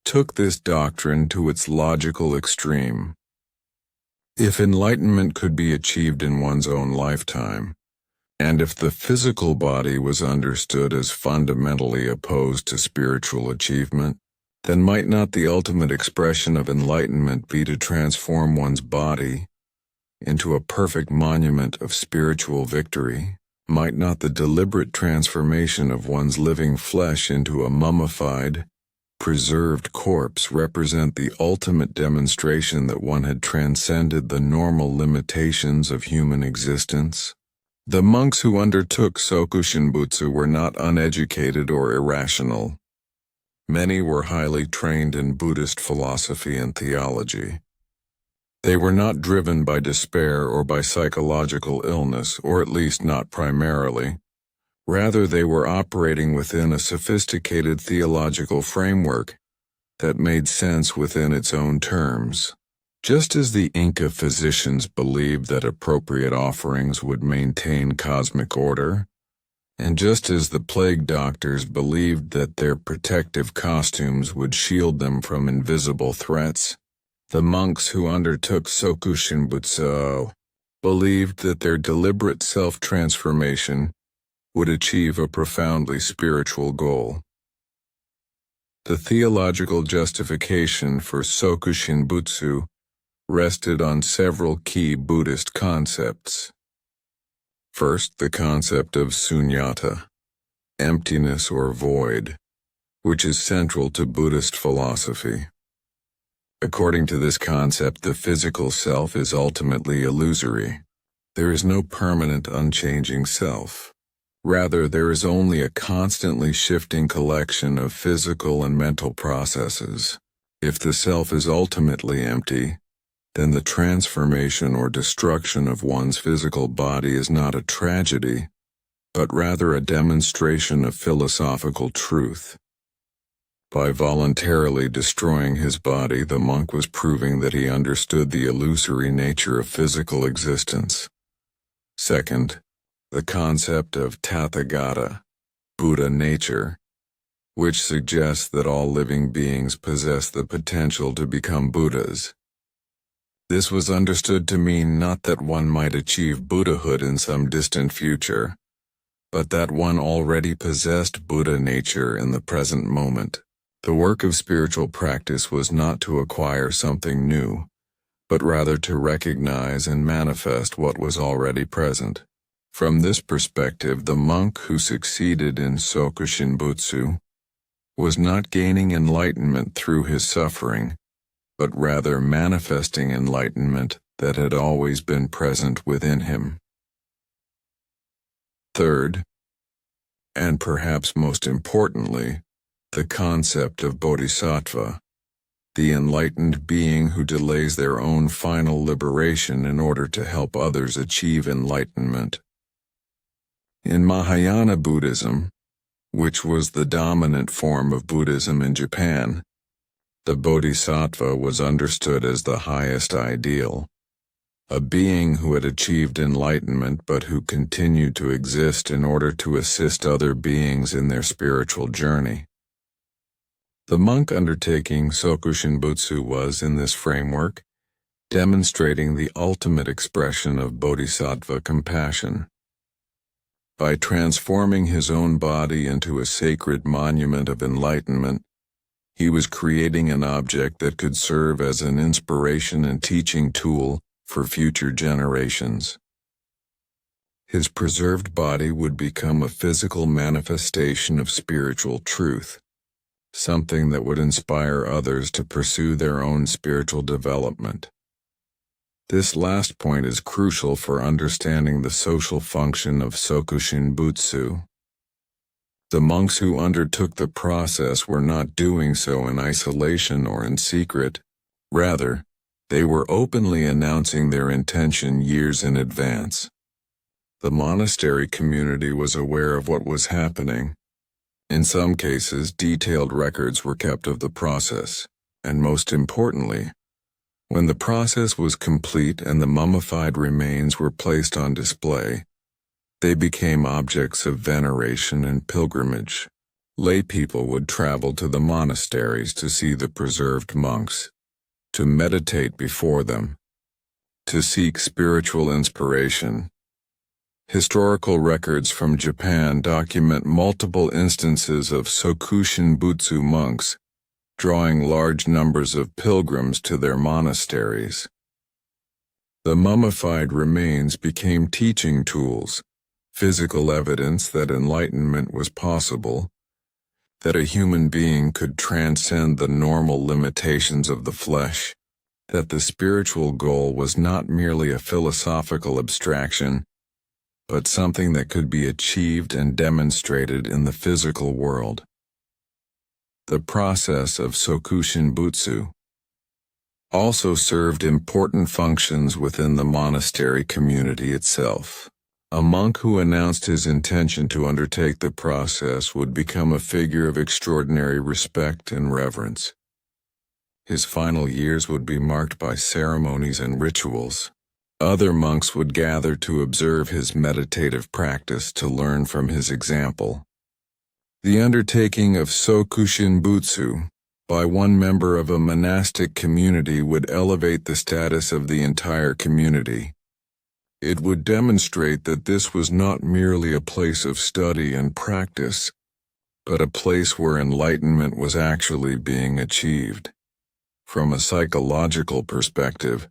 took this doctrine to its logical extreme. If enlightenment could be achieved in one's own lifetime, And if the physical body was understood as fundamentally opposed to spiritual achievement, then might not the ultimate expression of enlightenment be to transform one's body into a perfect monument of spiritual victory? Might not the deliberate transformation of one's living flesh into a mummified, preserved corpse represent the ultimate demonstration that one had transcended the normal limitations of human existence? The monks who undertook Sokushinbutsu were not uneducated or irrational. Many were highly trained in Buddhist philosophy and theology. They were not driven by despair or by psychological illness, or at least not primarily. Rather, they were operating within a sophisticated theological framework that made sense within its own terms. Just as the Inca physicians believed that appropriate offerings would maintain cosmic order, and just as the plague doctors believed that their protective costumes would shield them from invisible threats, the monks who undertook Sokushinbutsu believed that their deliberate self-transformation would achieve a profoundly spiritual goal. The theological justification for Sokushinbutsu rested on several key Buddhist concepts. First, the concept of sunyata, emptiness or void, which is central to Buddhist philosophy. According to this concept, the physical self is ultimately illusory. There is no permanent, unchanging self. Rather, there is only a constantly shifting collection of physical and mental processes. If the self is ultimately empty, then the transformation or destruction of one's physical body is not a tragedy, but rather a demonstration of philosophical truth. By voluntarily destroying his body, the monk was proving that he understood the illusory nature of physical existence. Second, the concept of Tathagata, Buddha nature, which suggests that all living beings possess the potential to become Buddhas. This was understood to mean not that one might achieve Buddhahood in some distant future, but that one already possessed Buddha nature in the present moment. The work of spiritual practice was not to acquire something new, but rather to recognize and manifest what was already present. From this perspective, the monk who succeeded in Sokushinbutsu was not gaining enlightenment through his suffering, but rather manifesting enlightenment that had always been present within him. Third, and perhaps most importantly, the concept of bodhisattva, the enlightened being who delays their own final liberation in order to help others achieve enlightenment. In Mahayana Buddhism, which was the dominant form of Buddhism in Japan, the bodhisattva was understood as the highest ideal, a being who had achieved enlightenment but who continued to exist in order to assist other beings in their spiritual journey. The monk undertaking Sokushinbutsu was, in this framework, demonstrating the ultimate expression of bodhisattva compassion. By transforming his own body into a sacred monument of enlightenment, he was creating an object that could serve as an inspiration and teaching tool for future generations. His preserved body would become a physical manifestation of spiritual truth, something that would inspire others to pursue their own spiritual development. This last point is crucial for understanding the social function of Sokushinbutsu. The monks who undertook the process were not doing so in isolation or in secret. Rather, they were openly announcing their intention years in advance. The monastery community was aware of what was happening. In some cases, detailed records were kept of the process, and most importantly, when the process was complete and the mummified remains were placed on display, they became objects of veneration and pilgrimage. Lay people would travel to the monasteries to see the preserved monks, to meditate before them, to seek spiritual inspiration. Historical records from Japan document multiple instances of Sokushin Butsu monks drawing large numbers of pilgrims to their monasteries. The mummified remains became teaching tools, physical evidence that enlightenment was possible, that a human being could transcend the normal limitations of the flesh, that the spiritual goal was not merely a philosophical abstraction, but something that could be achieved and demonstrated in the physical world. The process of Sokushin Butsu also served important functions within the monastery community itself. A monk who announced his intention to undertake the process would become a figure of extraordinary respect and reverence. His final years would be marked by ceremonies and rituals. Other monks would gather to observe his meditative practice to learn from his example. The undertaking of Sokushin Butsu by one member of a monastic community would elevate the status of the entire community. It would demonstrate that this was not merely a place of study and practice, but a place where enlightenment was actually being achieved. From a psychological perspective,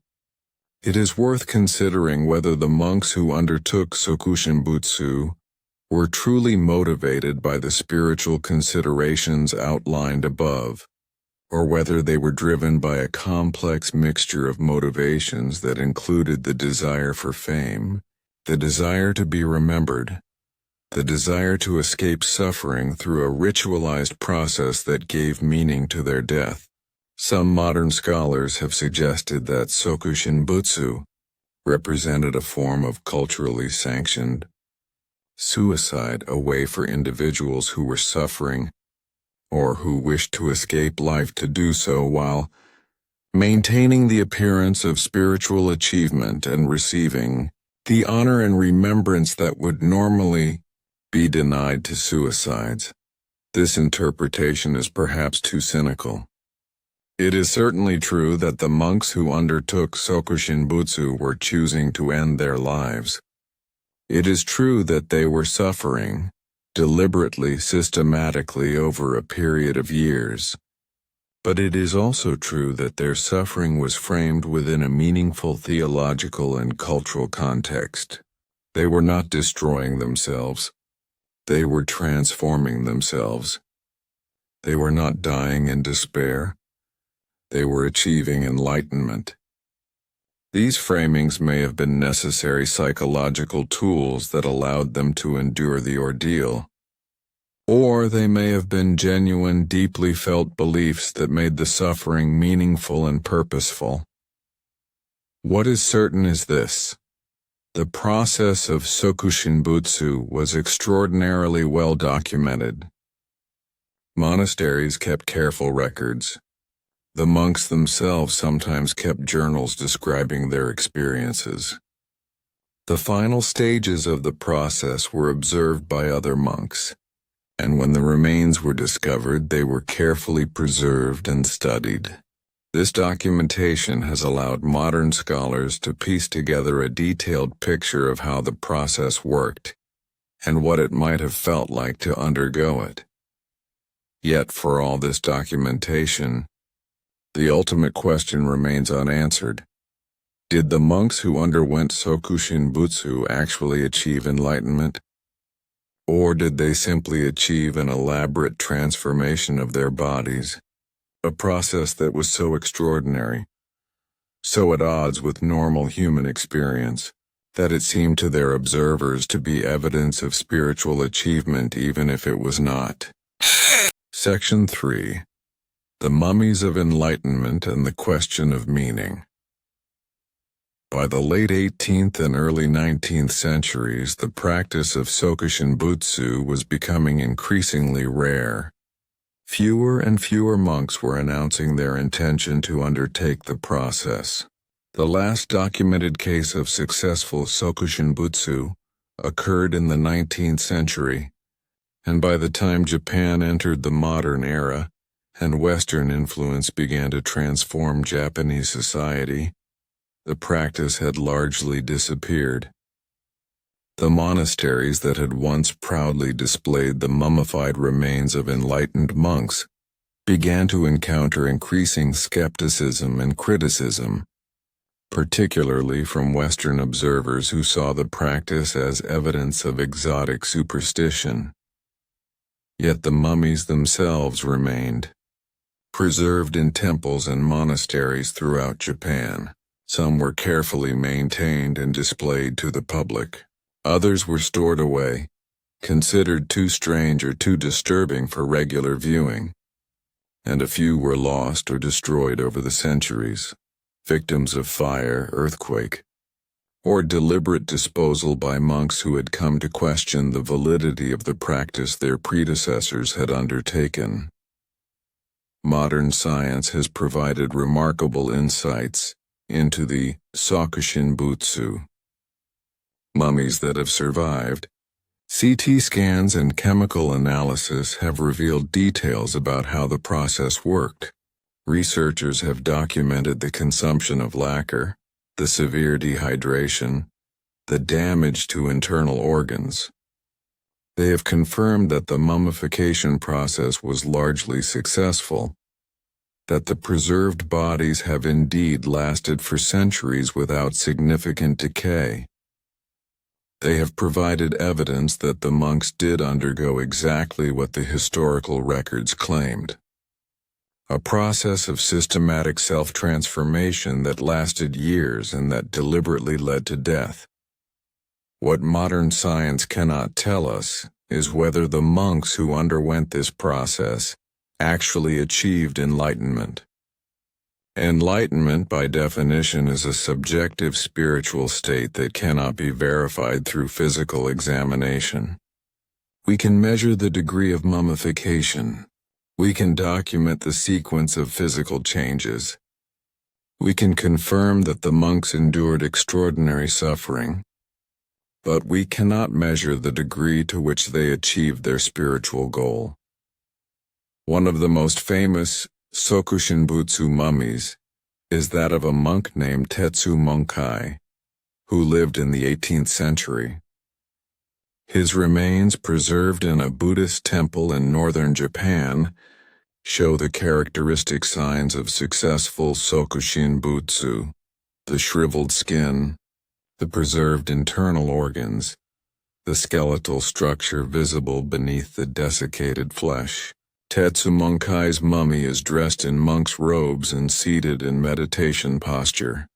it is worth considering whether the monks who undertook Sokushin Butsu were truly motivated by the spiritual considerations outlined above, or whether they were driven by a complex mixture of motivations that included the desire for fame, the desire to be remembered, the desire to escape suffering through a ritualized process that gave meaning to their death. Some modern scholars have suggested that Sokushin Butsu represented a form of culturally sanctioned suicide, a way for individuals who were suffering or who wished to escape life to do so while maintaining the appearance of spiritual achievement and receiving the honor and remembrance that would normally be denied to suicides. This interpretation is perhaps too cynical. It is certainly true that the monks who undertook Sokushin Butsu were choosing to end their lives. It is true that they were suffering, deliberately, systematically over a period of years. But it is also true that their suffering was framed within a meaningful theological and cultural context. They were not destroying themselves. They were transforming themselves. They were not dying in despair. They were achieving enlightenment. These framings may have been necessary psychological tools that allowed them to endure the ordeal, or they may have been genuine, deeply felt beliefs that made the suffering meaningful and purposeful. What is certain is this: the process of Sokushin Butsu was extraordinarily well documented. Monasteries kept careful records. The monks themselves sometimes kept journals describing their experiences. The final stages of the process were observed by other monks, and when the remains were discovered, they were carefully preserved and studied. This documentation has allowed modern scholars to piece together a detailed picture of how the process worked and what it might have felt like to undergo it. Yet, for all this documentation, the ultimate question remains unanswered. Did the monks who underwent Sokushin Butsu actually achieve enlightenment? Or did they simply achieve an elaborate transformation of their bodies, a process that was so extraordinary, so at odds with normal human experience, that it seemed to their observers to be evidence of spiritual achievement even if it was not? Section 3. The Mummies of Enlightenment and the Question of Meaning. By the late 18th and early 19th centuries, the practice of Sokushin Butsu was becoming increasingly rare. Fewer and fewer monks were announcing their intention to undertake the process. The last documented case of successful Sokushin Butsu occurred in the 19th century, and by the time Japan entered the modern era, and Western influence began to transform Japanese society, the practice had largely disappeared. The monasteries that had once proudly displayed the mummified remains of enlightened monks began to encounter increasing skepticism and criticism, particularly from Western observers who saw the practice as evidence of exotic superstition. Yet the mummies themselves remained, preserved in temples and monasteries throughout Japan. Some were carefully maintained and displayed to the public. Others were stored away, considered too strange or too disturbing for regular viewing, and a few were lost or destroyed over the centuries, victims of fire, earthquake, or deliberate disposal by monks who had come to question the validity of the practice their predecessors had undertaken. Modern science has provided remarkable insights into the Sokushin Butsu. Mummies that have survived. CT scans and chemical analysis have revealed details about how the process worked. Researchers have documented the consumption of lacquer, the severe dehydration, the damage to internal organs. They have confirmed that the mummification process was largely successful, that the preserved bodies have indeed lasted for centuries without significant decay. They have provided evidence that the monks did undergo exactly what the historical records claimed. A process of systematic self-transformation that lasted years and that deliberately led to death. What modern science cannot tell us is whether the monks who underwent this process actually achieved enlightenment. Enlightenment, by definition, is a subjective spiritual state that cannot be verified through physical examination. We can measure the degree of mummification. We can document the sequence of physical changes. We can confirm that the monks endured extraordinary suffering, but we cannot measure the degree to which they achieved their spiritual goal. One of the most famous Sokushinbutsu mummies is that of a monk named Tetsu Monkai, who lived in the 18th century. His remains, preserved in a Buddhist temple in northern Japan, show the characteristic signs of successful Sokushinbutsu: the shriveled skin, the preserved internal organs, the skeletal structure visible beneath the desiccated flesh. Tetsu Monkai's mummy is dressed in monk's robes and seated in meditation posture,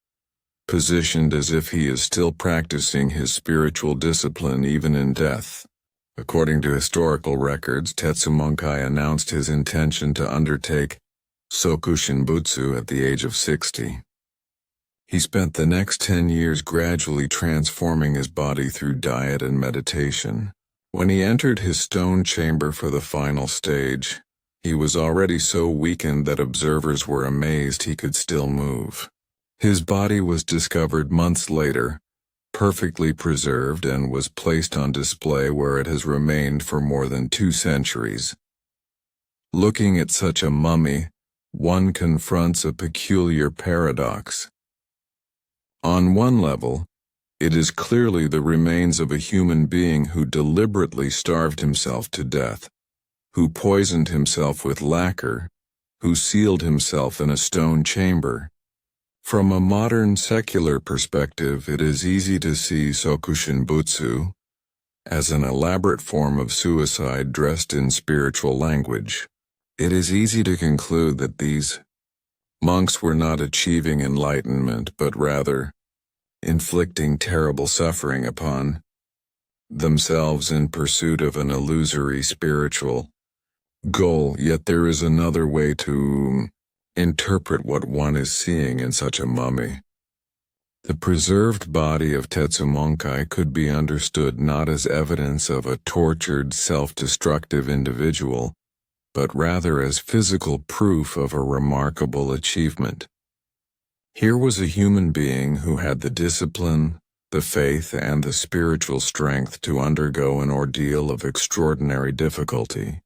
positioned as if he is still practicing his spiritual discipline even in death. According to historical records, Tetsu Monkai announced his intention to undertake Sokushinbutsu at the age of 60. He spent the next 10 years gradually transforming his body through diet and meditation. When he entered his stone chamber for the final stage, he was already so weakened that observers were amazed he could still move. His body was discovered months later, perfectly preserved, and was placed on display where it has remained for more than 2 centuries. Looking at such a mummy, one confronts a peculiar paradox. On one level, it is clearly the remains of a human being who deliberately starved himself to death, who poisoned himself with lacquer, who sealed himself in a stone chamber. From a modern secular perspective, it is easy to see Sokushinbutsu as an elaborate form of suicide dressed in spiritual language. It is easy to conclude that these monks were not achieving enlightenment, but rather inflicting terrible suffering upon themselves in pursuit of an illusory spiritual goal. Yet there is another way to interpret what one is seeing in such a mummy. The preserved body of Tetsu Monkai could be understood not as evidence of a tortured, self-destructive individual, but rather as physical proof of a remarkable achievement. Here was a human being who had the discipline, the faith, and the spiritual strength to undergo an ordeal of extraordinary difficulty.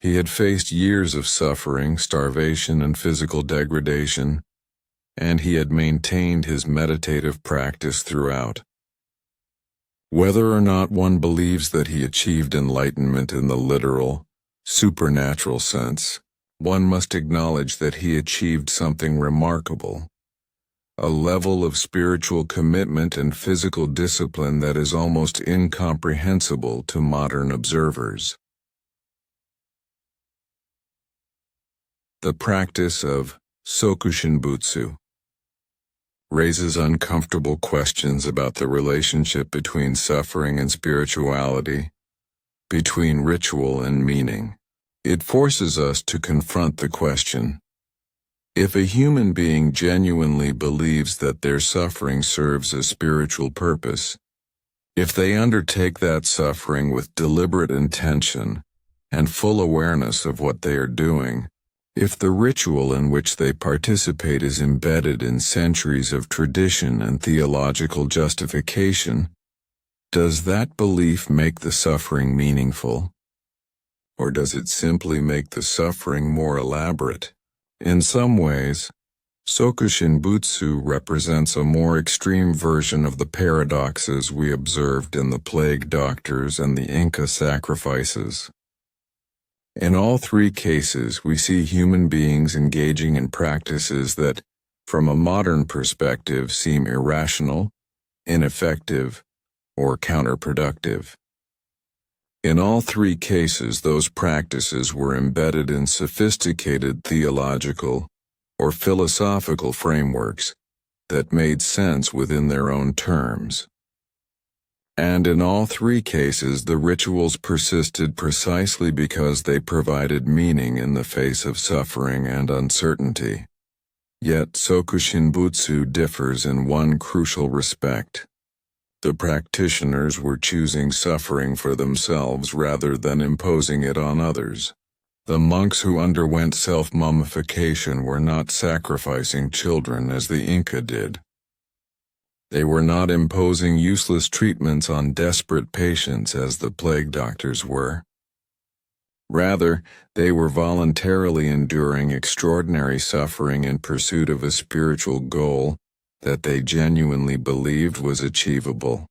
He had faced years of suffering, starvation, and physical degradation, and he had maintained his meditative practice throughout. Whether or not one believes that he achieved enlightenment in the literal, supernatural sense, one must acknowledge that he achieved something remarkable, a level of spiritual commitment and physical discipline that is almost incomprehensible to modern observers. The practice of Sokushinbutsu raises uncomfortable questions about the relationship between suffering and spirituality, between ritual and meaning. It forces us to confront the question: if a human being genuinely believes that their suffering serves a spiritual purpose, if they undertake that suffering with deliberate intention and full awareness of what they are doing, if the ritual in which they participate is embedded in centuries of tradition and theological justification, does that belief make the suffering meaningful? Or does it simply make the suffering more elaborate? In some ways, Sokushinbutsu represents a more extreme version of the paradoxes we observed in the plague doctors and the Inca sacrifices. In all three cases, we see human beings engaging in practices that, from a modern perspective, seem irrational, ineffective, or counterproductive. In all three cases, those practices were embedded in sophisticated theological or philosophical frameworks that made sense within their own terms. And in all three cases, the rituals persisted precisely because they provided meaning in the face of suffering and uncertainty. Yet Sokushinbutsu differs in one crucial respect. The practitioners were choosing suffering for themselves rather than imposing it on others. The monks who underwent self-mummification were not sacrificing children as the Inca did. They were not imposing useless treatments on desperate patients as the plague doctors were. Rather, they were voluntarily enduring extraordinary suffering in pursuit of a spiritual goal that they genuinely believed was achievable.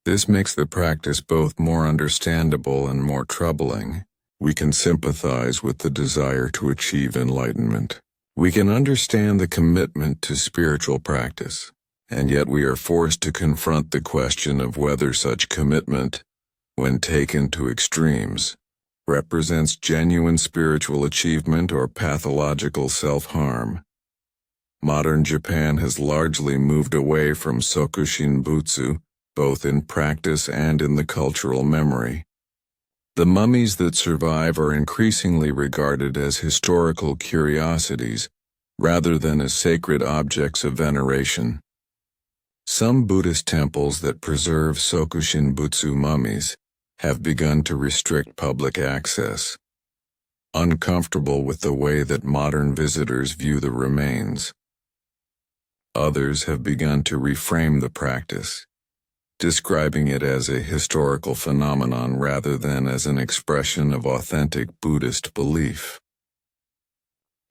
This makes the practice both more understandable and more troubling. We can sympathize with the desire to achieve enlightenment. We can understand the commitment to spiritual practice. And yet we are forced to confront the question of whether such commitment, when taken to extremes, represents genuine spiritual achievement or pathological self-harm. Modern Japan has largely moved away from Sokushinbutsu, both in practice and in the cultural memory. The mummies that survive are increasingly regarded as historical curiosities, rather than as sacred objects of veneration. Some Buddhist temples that preserve Sokushinbutsu mummies have begun to restrict public access, uncomfortable with the way that modern visitors view the remains. Others have begun to reframe the practice, describing it as a historical phenomenon rather than as an expression of authentic Buddhist belief.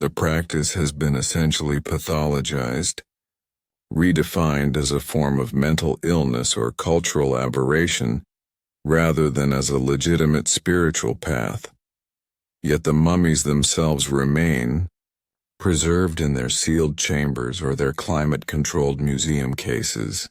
The practice has been essentially pathologized, redefined as a form of mental illness or cultural aberration, rather than as a legitimate spiritual path. Yet the mummies themselves remain, preserved in their sealed chambers or their climate-controlled museum cases,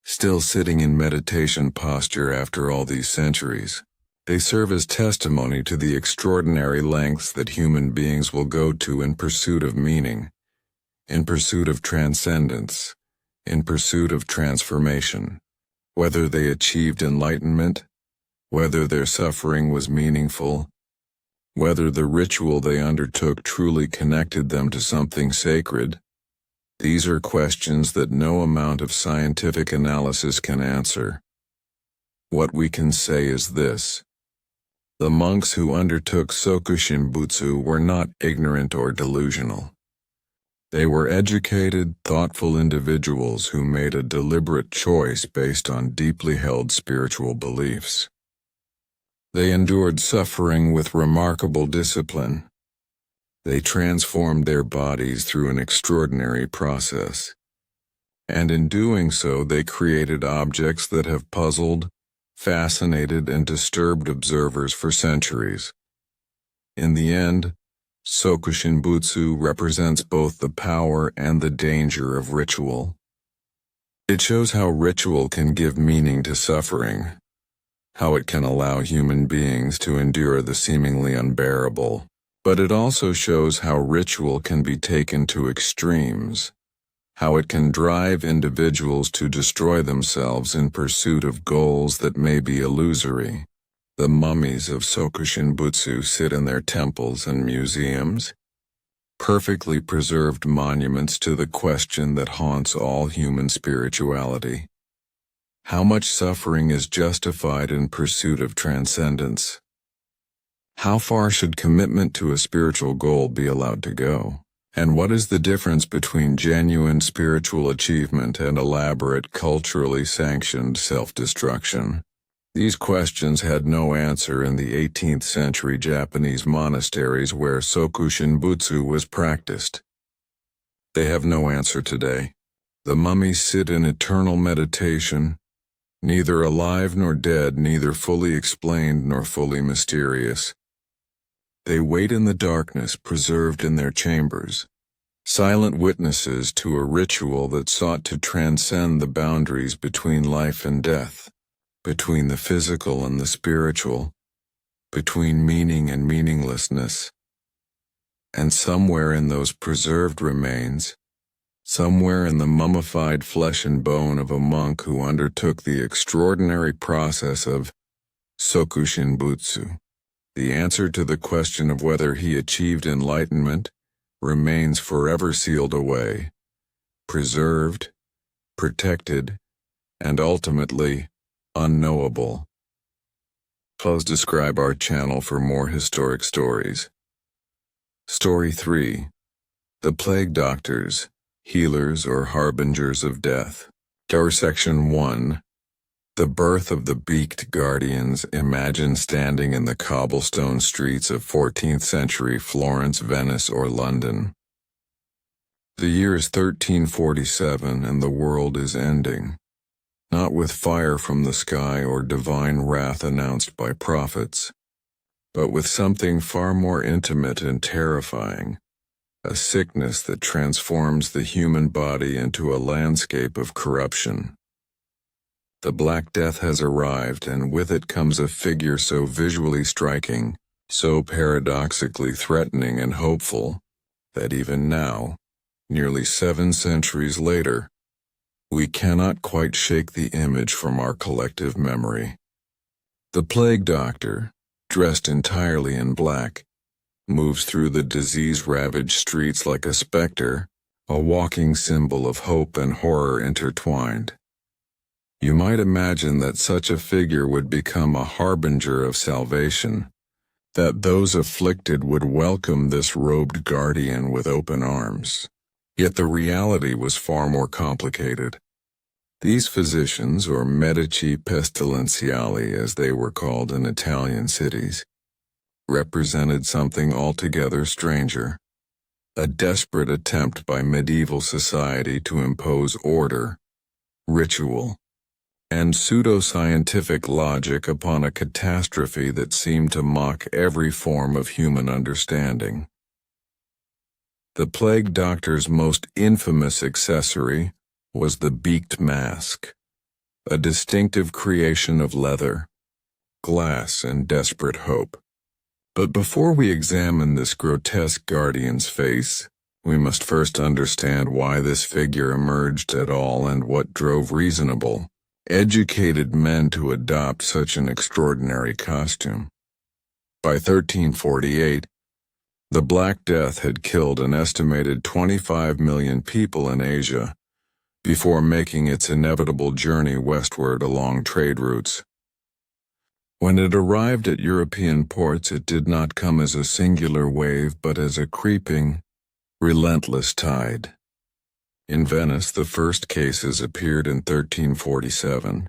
still sitting in meditation posture after all these centuries. They serve as testimony to the extraordinary lengths that human beings will go to in pursuit of meaning, in pursuit of transcendence, in pursuit of transformation. Whether they achieved enlightenment, whether their suffering was meaningful, whether the ritual they undertook truly connected them to something sacred, these are questions that no amount of scientific analysis can answer. What we can say is this: the monks who undertook Sokushinbutsu were not ignorant or delusional. They were educated, thoughtful individuals who made a deliberate choice based on deeply held spiritual beliefs. They endured suffering with remarkable discipline. They transformed their bodies through an extraordinary process. And in doing so they created objects that have puzzled, fascinated, and disturbed observers for centuries. In the end, Sokushinbutsu represents both the power and the danger of ritual. It shows how ritual can give meaning to suffering, how it can allow human beings to endure the seemingly unbearable, but it also shows how ritual can be taken to extremes, how it can drive individuals to destroy themselves in pursuit of goals that may be illusory. The mummies of Sokushinbutsu sit in their temples and museums, perfectly preserved monuments to the question that haunts all human spirituality. How much suffering is justified in pursuit of transcendence? How far should commitment to a spiritual goal be allowed to go? And what is the difference between genuine spiritual achievement and elaborate, culturally sanctioned self-destruction? These questions had no answer in the 18th century Japanese monasteries where Sokushinbutsu was practiced. They have no answer today. The mummies sit in eternal meditation, neither alive nor dead, neither fully explained nor fully mysterious. They wait in the darkness, preserved in their chambers, silent witnesses to a ritual that sought to transcend the boundaries between life and death, between the physical and the spiritual, between meaning and meaninglessness. And somewhere in those preserved remains, somewhere in the mummified flesh and bone of a monk who undertook the extraordinary process of Sokushinbutsu, the answer to the question of whether he achieved enlightenment remains forever sealed away, preserved, protected, and ultimately unknowable. Please subscribe our channel for more historic stories. Story 3. The Plague Doctors, Healers or Harbingers of Death. Section 1. The birth of the beaked guardians. Imagine standing in the cobblestone streets of 14th century Florence, Venice, or London. The year is 1347 and the world is ending. Not with fire from the sky or divine wrath announced by prophets, but with something far more intimate and terrifying, a sickness that transforms the human body into a landscape of corruption. The Black Death has arrived, and with it comes a figure so visually striking, so paradoxically threatening and hopeful, that even now, nearly 7 centuries later, we cannot quite shake the image from our collective memory. The plague doctor, dressed entirely in black, moves through the disease-ravaged streets like a specter, a walking symbol of hope and horror intertwined. You might imagine that such a figure would become a harbinger of salvation, that those afflicted would welcome this robed guardian with open arms. Yet the reality was far more complicated. These physicians, or medici pestilentiali as they were called in Italian cities, represented something altogether stranger. A desperate attempt by medieval society to impose order, ritual, and pseudo-scientific logic upon a catastrophe that seemed to mock every form of human understanding. The plague doctor's most infamous accessory was the beaked mask, a distinctive creation of leather, glass, and desperate hope. But before we examine this grotesque guardian's face, we must first understand why this figure emerged at all and what drove reasonable, educated men to adopt such an extraordinary costume. By 1348, the Black Death had killed an estimated 25 million people in Asia, before making its inevitable journey westward along trade routes. When it arrived at European ports, it did not come as a singular wave, but as a creeping, relentless tide. In Venice, the first cases appeared in 1347.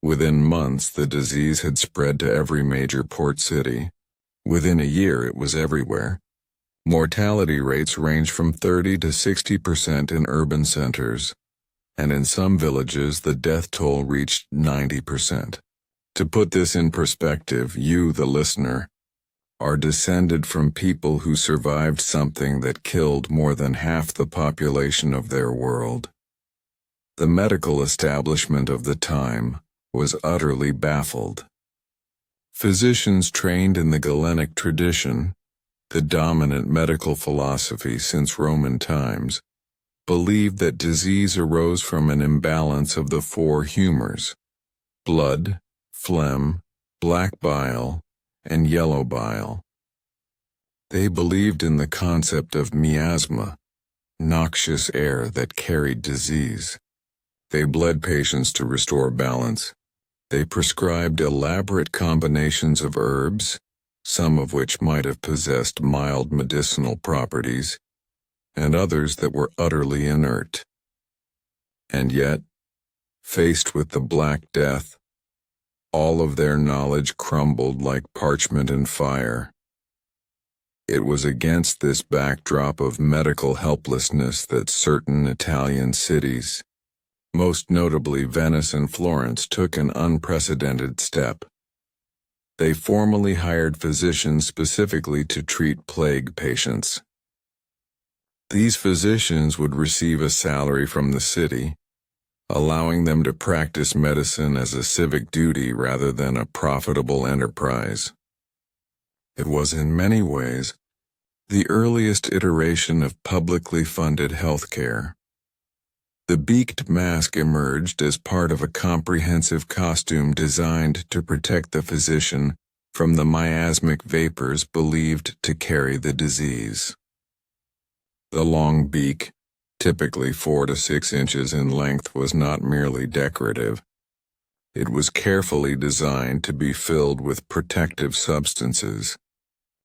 Within months, the disease had spread to every major port city. Within a year, it was everywhere. Mortality rates ranged from 30 to 60% in urban centers. and in some villages the death toll reached 90%. To put this in perspective, you, the listener, are descended from people who survived something that killed more than half the population of their world. The medical establishment of the time was utterly baffled. Physicians trained in the Galenic tradition, the dominant medical philosophy since Roman times, believed that disease arose from an imbalance of the four humors: blood, phlegm, black bile, and yellow bile. They believed in the concept of miasma, noxious air that carried disease. They bled patients to restore balance. They prescribed elaborate combinations of herbs, some of which might have possessed mild medicinal properties, and others that were utterly inert. And yet, faced with the Black Death, all of their knowledge crumbled like parchment in fire. It was against this backdrop of medical helplessness that certain Italian cities, most notably Venice and Florence, took an unprecedented step. They formally hired physicians specifically to treat plague patients. These physicians would receive a salary from the city, allowing them to practice medicine as a civic duty rather than a profitable enterprise. It was in many ways the earliest iteration of publicly funded healthcare. The beaked mask emerged as part of a comprehensive costume designed to protect the physician from the miasmic vapors believed to carry the disease. The long beak, typically 4 to 6 inches in length, was not merely decorative. It was carefully designed to be filled with protective substances.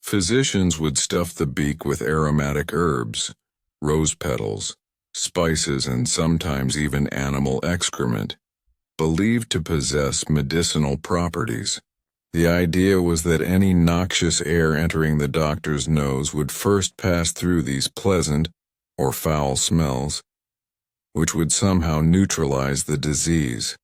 Physicians would stuff the beak with aromatic herbs, rose petals, spices, and sometimes even animal excrement, believed to possess medicinal properties. The idea was that any noxious air entering the doctor's nose would first pass through these pleasant or foul smells, which would somehow neutralize the disease.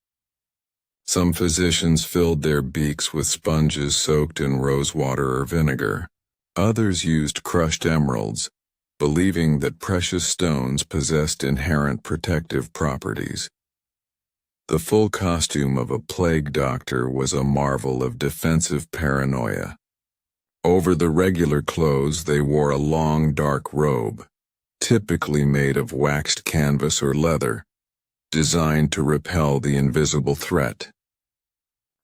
Some physicians filled their beaks with sponges soaked in rosewater or vinegar. Others used crushed emeralds, believing that precious stones possessed inherent protective properties. The full costume of a plague doctor was a marvel of defensive paranoia. Over the regular clothes they wore a long dark robe, typically made of waxed canvas or leather, designed to repel the invisible threat.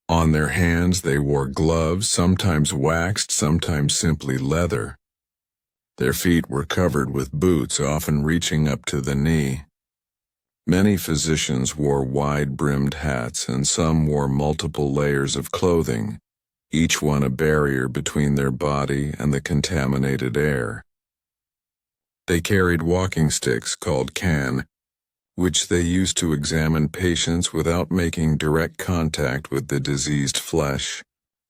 On their hands they wore gloves, sometimes waxed, sometimes simply leather. Their feet were covered with boots, often reaching up to the knee. Many physicians wore wide-brimmed hats, and some wore multiple layers of clothing, each one a barrier between their body and the contaminated air. They carried walking sticks called can, which they used to examine patients without making direct contact with the diseased flesh,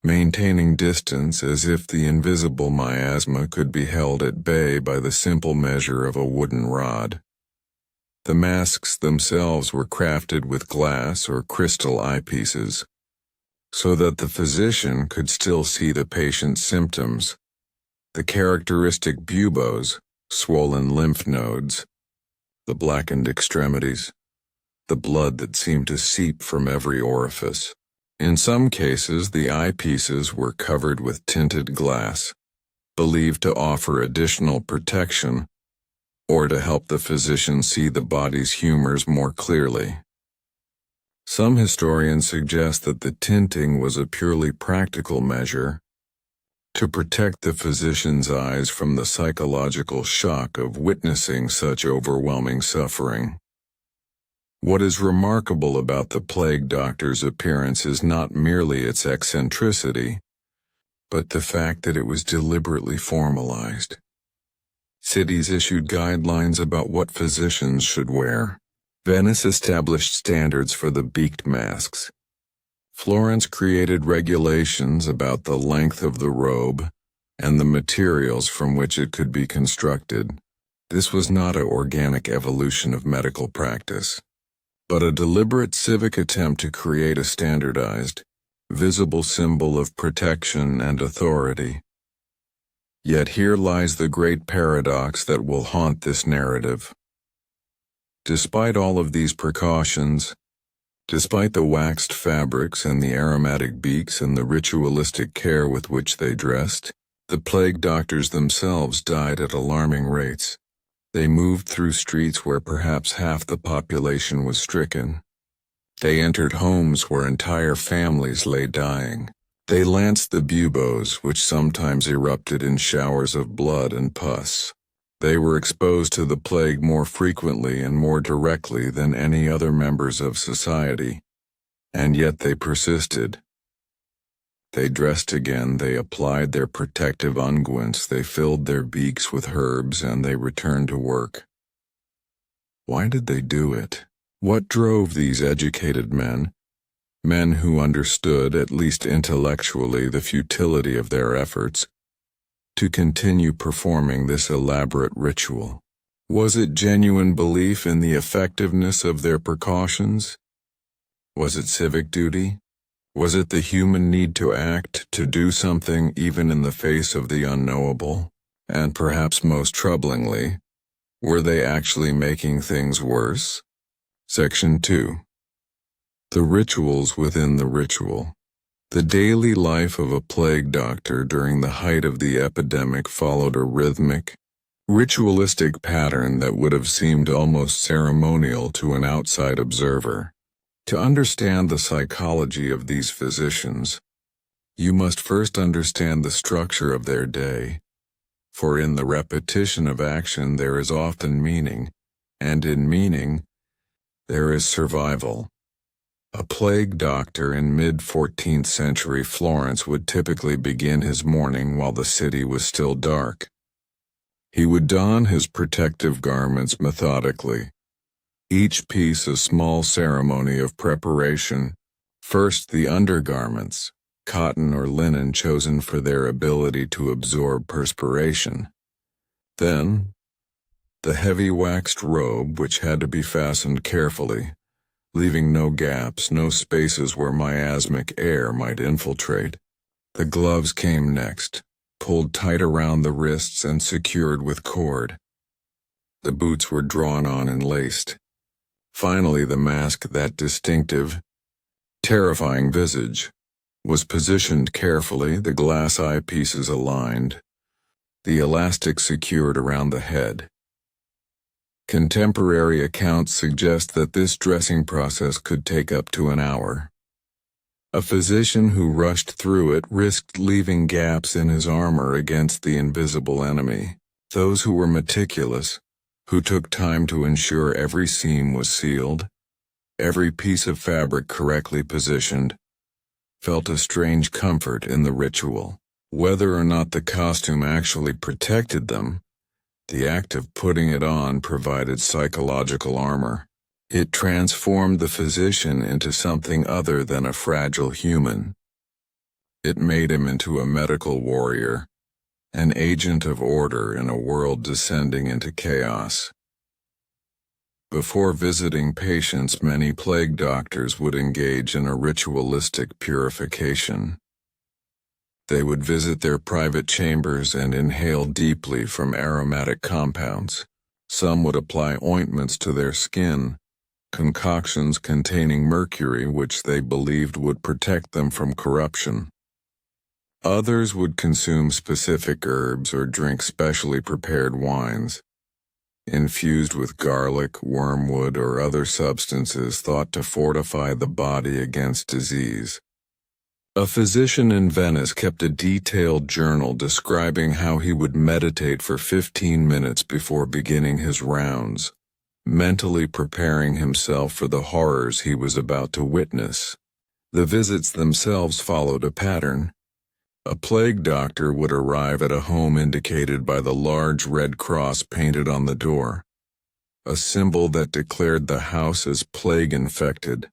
maintaining distance as if the invisible miasma could be held at bay by the simple measure of a wooden rod. The masks themselves were crafted with glass or crystal eyepieces, so that the physician could still see the patient's symptoms, the characteristic buboes, swollen lymph nodes, the blackened extremities, the blood that seemed to seep from every orifice. In some cases, the eyepieces were covered with tinted glass, believed to offer additional protection or to help the physician see the body's humors more clearly. Some historians suggest that the tinting was a purely practical measure to protect the physician's eyes from the psychological shock of witnessing such overwhelming suffering. What is remarkable about the plague doctor's appearance is not merely its eccentricity, but the fact that it was deliberately formalized. Cities issued guidelines about what physicians should wear. Venice established standards for the beaked masks. Florence created regulations about the length of the robe and the materials from which it could be constructed. This was not an organic evolution of medical practice. but a deliberate civic attempt to create a standardized, visible symbol of protection and authority. Yet here lies the great paradox that will haunt this narrative. Despite all of these precautions, despite the waxed fabrics and the aromatic beaks and the ritualistic care with which they dressed, the plague doctors themselves died at alarming rates. They moved through streets where perhaps half the population was stricken. They entered homes where entire families lay dying. They lanced the buboes, which sometimes erupted in showers of blood and pus. They were exposed to the plague more frequently and more directly than any other members of society. And yet they persisted. They dressed again, they applied their protective unguents, they filled their beaks with herbs, and they returned to work. Why did they do it? What drove these educated men who understood, at least intellectually, the futility of their efforts, to continue performing this elaborate ritual? Was it genuine belief in the effectiveness of their precautions? Was it civic duty? Was it the human need to act, to do something even in the face of the unknowable? And perhaps most troublingly, were they actually making things worse? Section 2. The rituals within the ritual. The daily life of a plague doctor during the height of the epidemic followed a rhythmic, ritualistic pattern that would have seemed almost ceremonial to an outside observer. To understand the psychology of these physicians, you must first understand the structure of their day, for in the repetition of action there is often meaning, and in meaning, there is survival. A plague doctor in mid-14th century Florence would typically begin his morning while the city was still dark. He would don his protective garments methodically, each piece a small ceremony of preparation. First the undergarments, cotton or linen chosen for their ability to absorb perspiration. Then, the heavy waxed robe which had to be fastened carefully, leaving no gaps, no spaces where miasmic air might infiltrate. The gloves came next, pulled tight around the wrists and secured with cord. The boots were drawn on and laced. Finally, the mask, that distinctive, terrifying visage, was positioned carefully, the glass eyepieces aligned, the elastic secured around the head. Contemporary accounts suggest that this dressing process could take up to an hour. A physician who rushed through it risked leaving gaps in his armor against the invisible enemy. Those who were meticulous, who took time to ensure every seam was sealed, every piece of fabric correctly positioned, felt a strange comfort in the ritual. Whether or not the costume actually protected them, the act of putting it on provided psychological armor. It transformed the physician into something other than a fragile human. It made him into a medical warrior, an agent of order in a world descending into chaos. Before visiting patients, many plague doctors would engage in a ritualistic purification. They would visit their private chambers and inhale deeply from aromatic compounds. Some would apply ointments to their skin, concoctions containing mercury which they believed would protect them from corruption. Others would consume specific herbs or drink specially prepared wines, infused with garlic, wormwood, or other substances thought to fortify the body against disease. A physician in Venice kept a detailed journal describing how he would meditate for 15 minutes before beginning his rounds, mentally preparing himself for the horrors he was about to witness. The visits themselves followed a pattern. A plague doctor would arrive at a home indicated by the large red cross painted on the door, a symbol that declared the house as plague-infected,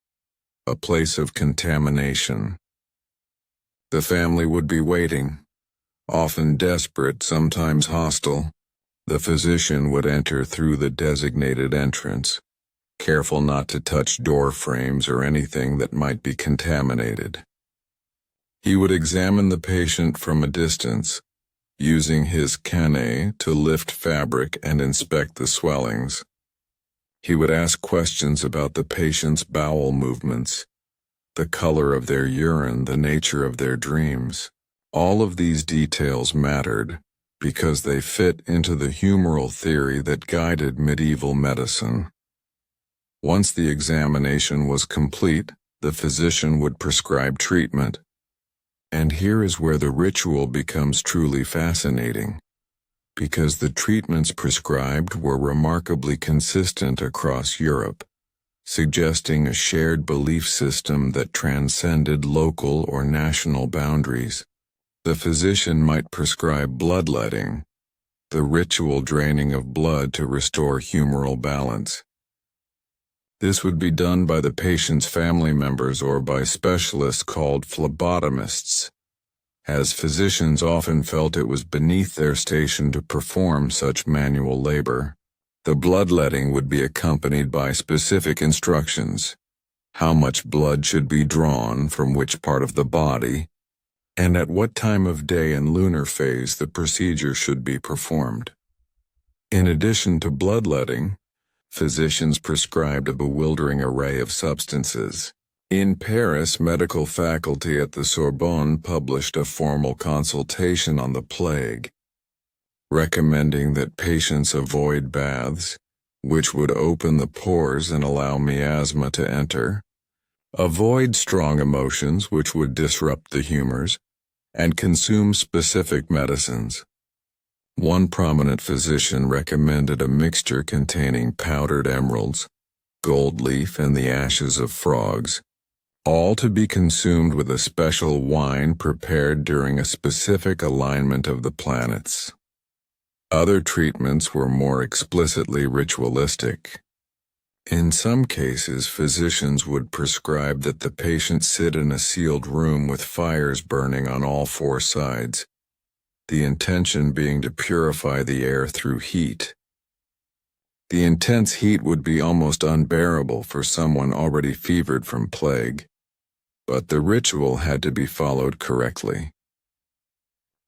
a place of contamination. The family would be waiting, often desperate, sometimes hostile. The physician would enter through the designated entrance, careful not to touch door frames or anything that might be contaminated. He would examine the patient from a distance, using his canne to lift fabric and inspect the swellings. He would ask questions about the patient's bowel movements, the color of their urine, the nature of their dreams. All of these details mattered because they fit into the humoral theory that guided medieval medicine. Once the examination was complete, the physician would prescribe treatment. And here is where the ritual becomes truly fascinating, because the treatments prescribed were remarkably consistent across Europe, suggesting a shared belief system that transcended local or national boundaries. The physician might prescribe bloodletting, the ritual draining of blood to restore humoral balance. This would be done by the patient's family members or by specialists called phlebotomists, as physicians often felt it was beneath their station to perform such manual labor. The bloodletting would be accompanied by specific instructions: how much blood should be drawn from which part of the body, and at what time of day and lunar phase the procedure should be performed. In addition to bloodletting, physicians prescribed a bewildering array of substances. In Paris, medical faculty at the Sorbonne published a formal consultation on the plague, recommending that patients avoid baths, which would open the pores and allow miasma to enter, avoid strong emotions, which would disrupt the humors, and consume specific medicines. One prominent physician recommended a mixture containing powdered emeralds, gold leaf, and the ashes of frogs, all to be consumed with a special wine prepared during a specific alignment of the planets. Other treatments were more explicitly ritualistic. In some cases, physicians would prescribe that the patient sit in a sealed room with fires burning on all four sides, the intention being to purify the air through heat. The intense heat would be almost unbearable for someone already fevered from plague, but the ritual had to be followed correctly.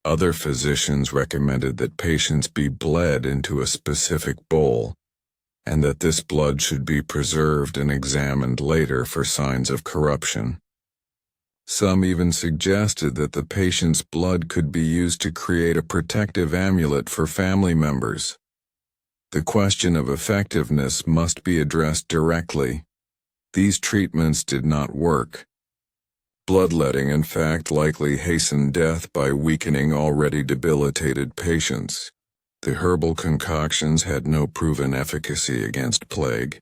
Other physicians recommended that patients be bled into a specific bowl, and that this blood should be preserved and examined later for signs of corruption. Some even suggested that the patient's blood could be used to create a protective amulet for family members. The question of effectiveness must be addressed directly. These treatments did not work. Bloodletting, in fact, likely hastened death by weakening already debilitated patients. The herbal concoctions had no proven efficacy against plague.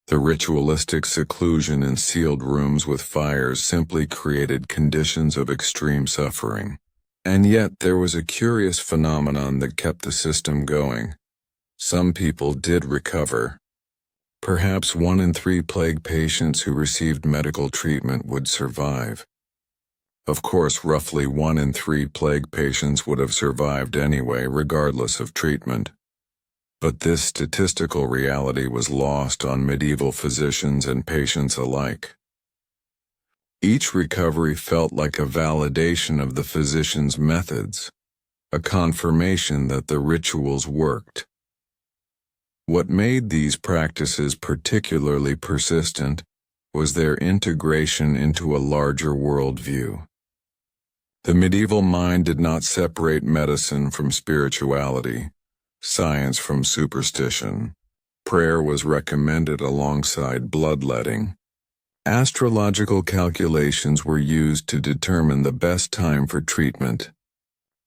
The ritualistic seclusion in sealed rooms with fires simply created conditions of extreme suffering. And yet there was a curious phenomenon that kept the system going. Some people did recover. Perhaps 1 in 3 plague patients who received medical treatment would survive. Of course, roughly 1 in 3 plague patients would have survived anyway, regardless of treatment. But this statistical reality was lost on medieval physicians and patients alike. Each recovery felt like a validation of the physician's methods, a confirmation that the rituals worked. What made these practices particularly persistent was their integration into a larger worldview. The medieval mind did not separate medicine from spirituality, science from superstition. Prayer was recommended alongside bloodletting. Astrological calculations were used to determine the best time for treatment.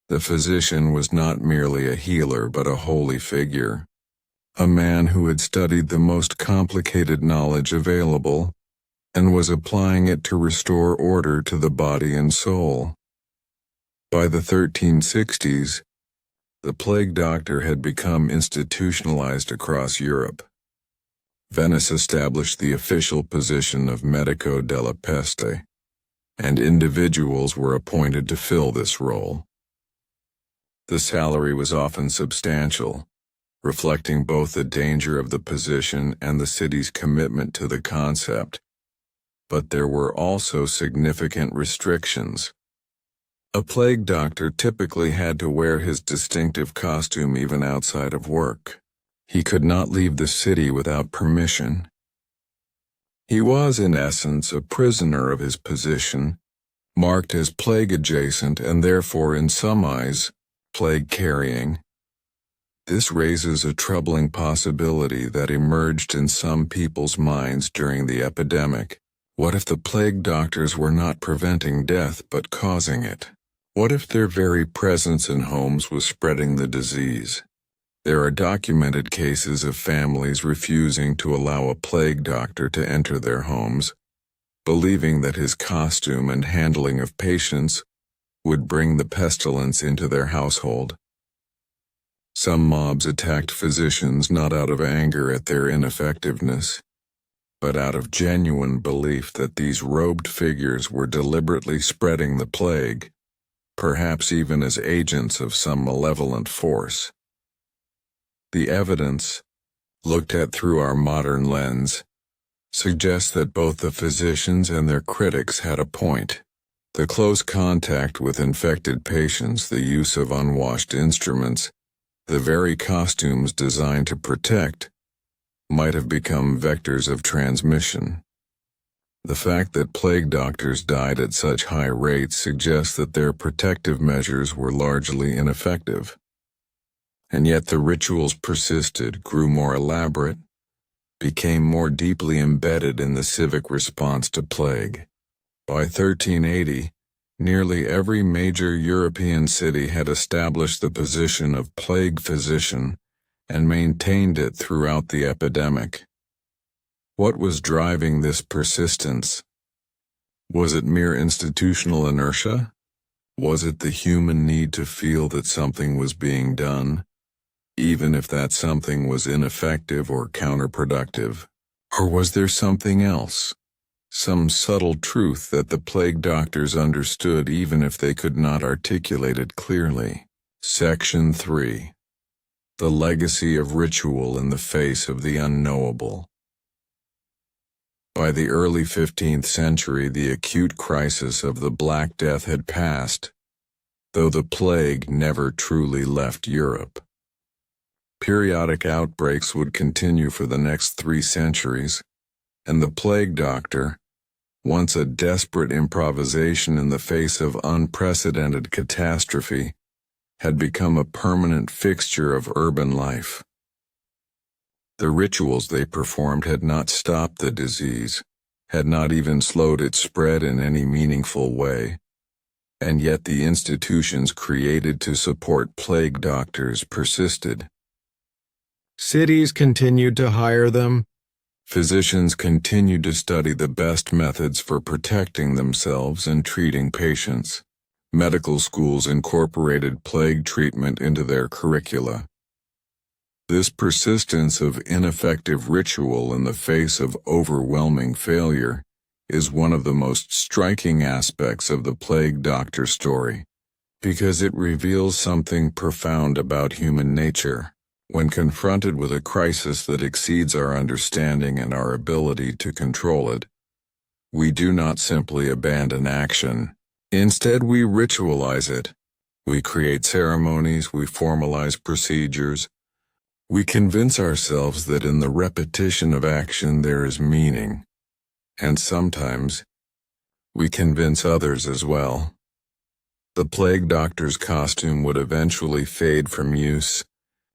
The physician was not merely a healer but a holy figure, a man who had studied the most complicated knowledge available and was applying it to restore order to the body and soul. By the 1360s, the plague doctor had become institutionalized across Europe. Venice established the official position of medico della peste, and individuals were appointed to fill this role. The salary was often substantial, reflecting both the danger of the position and the city's commitment to the concept. But there were also significant restrictions. A plague doctor typically had to wear his distinctive costume even outside of work. He could not leave the city without permission. He was, in essence, a prisoner of his position, marked as plague-adjacent and therefore, in some eyes, plague-carrying. This raises a troubling possibility that emerged in some people's minds during the epidemic. What if the plague doctors were not preventing death but causing it? What if their very presence in homes was spreading the disease? There are documented cases of families refusing to allow a plague doctor to enter their homes, believing that his costume and handling of patients would bring the pestilence into their household. Some mobs attacked physicians not out of anger at their ineffectiveness, but out of genuine belief that these robed figures were deliberately spreading the plague, perhaps even as agents of some malevolent force. The evidence, looked at through our modern lens, suggests that both the physicians and their critics had a point. The close contact with infected patients, the use of unwashed instruments, the very costumes designed to protect, might have become vectors of transmission. The fact that plague doctors died at such high rates suggests that their protective measures were largely ineffective. And yet the rituals persisted, grew more elaborate, became more deeply embedded in the civic response to plague. By 1380, nearly every major European city had established the position of plague physician and maintained it throughout the epidemic. What was driving this persistence? Was it mere institutional inertia? Was it the human need to feel that something was being done, even if that something was ineffective or counterproductive? Or was there something else? Some subtle truth that the plague doctors understood even if they could not articulate it clearly. Section 3. The legacy of ritual in the face of the unknowable. By the early 15th century, the acute crisis of the Black Death had passed, though the plague never truly left Europe. Periodic outbreaks would continue for the next 3 centuries, and the plague doctor, once a desperate improvisation in the face of unprecedented catastrophe, had become a permanent fixture of urban life. The rituals they performed had not stopped the disease, had not even slowed its spread in any meaningful way, and yet the institutions created to support plague doctors persisted. Cities continued to hire them. Physicians continued to study the best methods for protecting themselves and treating patients. Medical schools incorporated plague treatment into their curricula. This persistence of ineffective ritual in the face of overwhelming failure is one of the most striking aspects of the plague doctor story, because it reveals something profound about human nature. When confronted with a crisis that exceeds our understanding and our ability to control it, we do not simply abandon action. Instead, we ritualize it. We create ceremonies, we formalize procedures. We convince ourselves that in the repetition of action there is meaning. And sometimes, we convince others as well. The plague doctor's costume would eventually fade from use,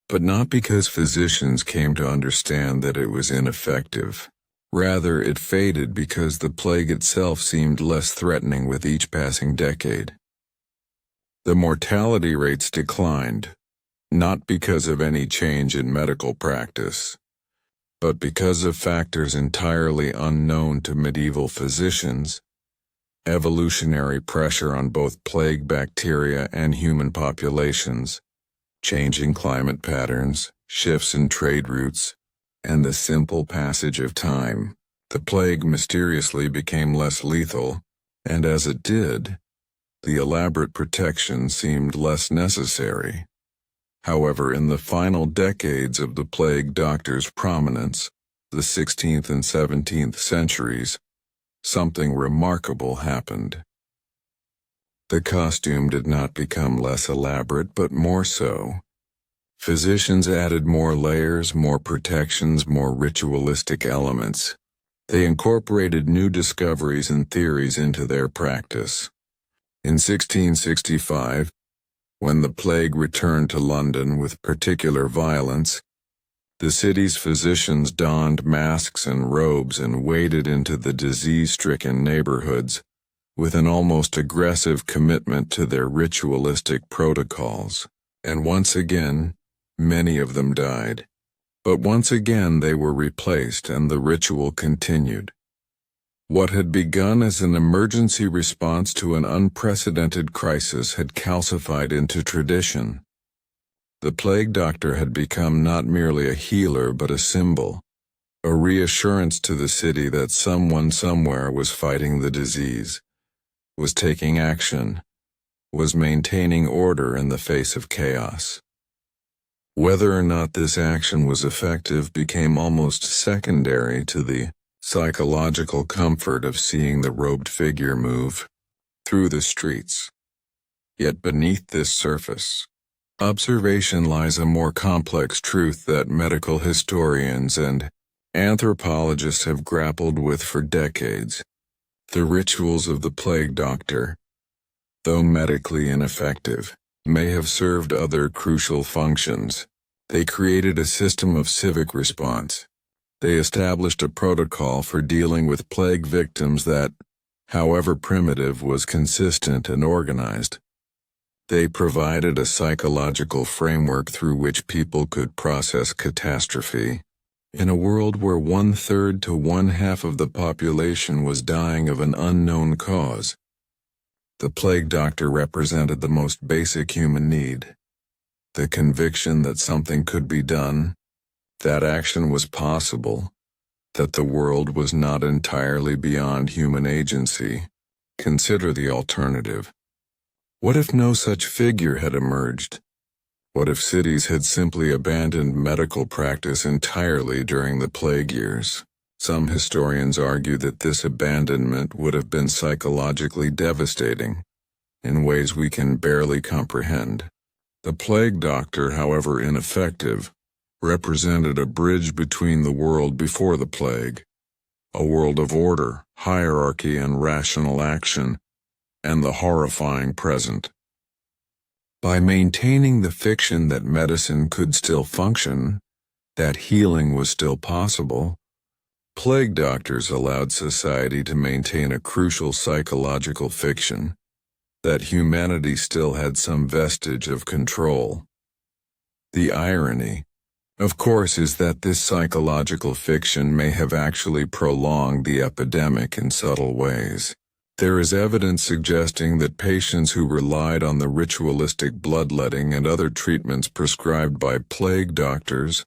but not because physicians came to understand that it was ineffective. Rather, it faded because the plague itself seemed less threatening with each passing decade. The mortality rates declined, not because of any change in medical practice, but because of factors entirely unknown to medieval physicians: evolutionary pressure on both plague bacteria and human populations, changing climate patterns, shifts in trade routes, and the simple passage of time. The plague mysteriously became less lethal, and as it did, the elaborate protection seemed less necessary. However, in the final decades of the plague doctor's prominence, the 16th and 17th centuries, something remarkable happened. The costume did not become less elaborate, but more so. Physicians added more layers, more protections, more ritualistic elements. They incorporated new discoveries and theories into their practice. In 1665, when the plague returned to London with particular violence, the city's physicians donned masks and robes and waded into the disease-stricken neighborhoods with an almost aggressive commitment to their ritualistic protocols. And once again, many of them died. But once again they were replaced and the ritual continued. What had begun as an emergency response to an unprecedented crisis had calcified into tradition. The plague doctor had become not merely a healer but a symbol, a reassurance to the city that someone somewhere was fighting the disease, was taking action, was maintaining order in the face of chaos. Whether or not this action was effective became almost secondary to the psychological comfort of seeing the robed figure move through the streets. Yet beneath this surface observation lies a more complex truth that medical historians and anthropologists have grappled with for decades. The rituals of the plague doctor, though medically ineffective, may have served other crucial functions. They created a system of civic response. They established a protocol for dealing with plague victims that, however primitive, was consistent and organized. They provided a psychological framework through which people could process catastrophe. In a world where 1/3 to 1/2 of the population was dying of an unknown cause, the plague doctor represented the most basic human need. The conviction that something could be done, that action was possible, that the world was not entirely beyond human agency. Consider the alternative. What if no such figure had emerged? What if cities had simply abandoned medical practice entirely during the plague years? Some historians argue that this abandonment would have been psychologically devastating, in ways we can barely comprehend. The plague doctor, however ineffective, represented a bridge between the world before the plague, a world of order, hierarchy, and rational action, and the horrifying present. By maintaining the fiction that medicine could still function, that healing was still possible, plague doctors allowed society to maintain a crucial psychological fiction, that humanity still had some vestige of control. The irony, of course, is that this psychological fiction may have actually prolonged the epidemic in subtle ways. There is evidence suggesting that patients who relied on the ritualistic bloodletting and other treatments prescribed by plague doctors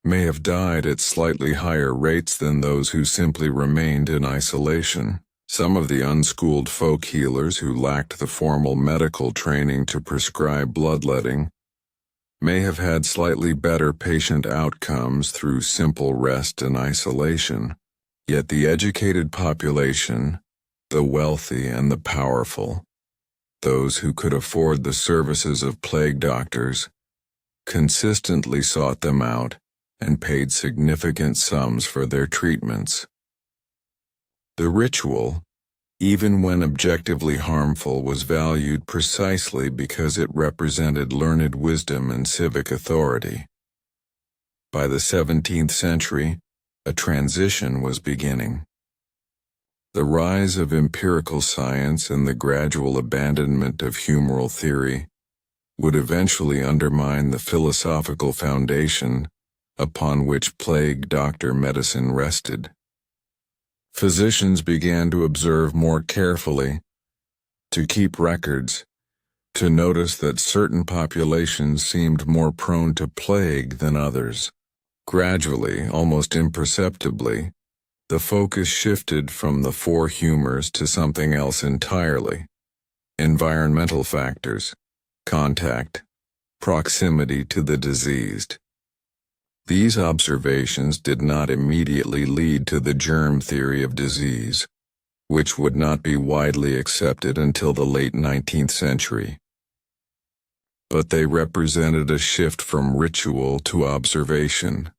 may have died at slightly higher rates than those who simply remained in isolation. Some of the unschooled folk healers who lacked the formal medical training to prescribe bloodletting may have had slightly better patient outcomes through simple rest and isolation. Yet the educated population, the wealthy and the powerful, those who could afford the services of plague doctors, consistently sought them out and paid significant sums for their treatments. The ritual, even when objectively harmful, was valued precisely because it represented learned wisdom and civic authority. By the 17th century, a transition was beginning. The rise of empirical science and the gradual abandonment of humoral theory would eventually undermine the philosophical foundation upon which plague doctor medicine rested. Physicians began to observe more carefully, to keep records, to notice that certain populations seemed more prone to plague than others. Gradually, almost imperceptibly, the focus shifted from the four humors to something else entirely: environmental factors, contact, proximity to the diseased. These observations did not immediately lead to the germ theory of disease, which would not be widely accepted until the late 19th century. But they represented a shift from ritual to observation,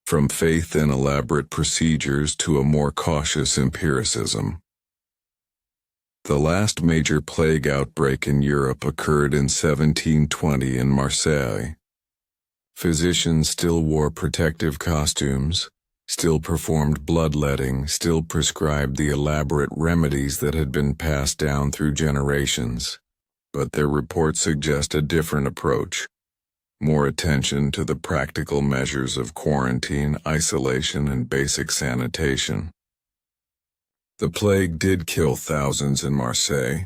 from faith in elaborate procedures to a more cautious empiricism. The last major plague outbreak in Europe occurred in 1720 in Marseille. Physicians still wore protective costumes, still performed bloodletting, still prescribed the elaborate remedies that had been passed down through generations. But their reports suggest a different approach, more attention to the practical measures of quarantine, isolation, and basic sanitation. The plague did kill thousands in Marseille,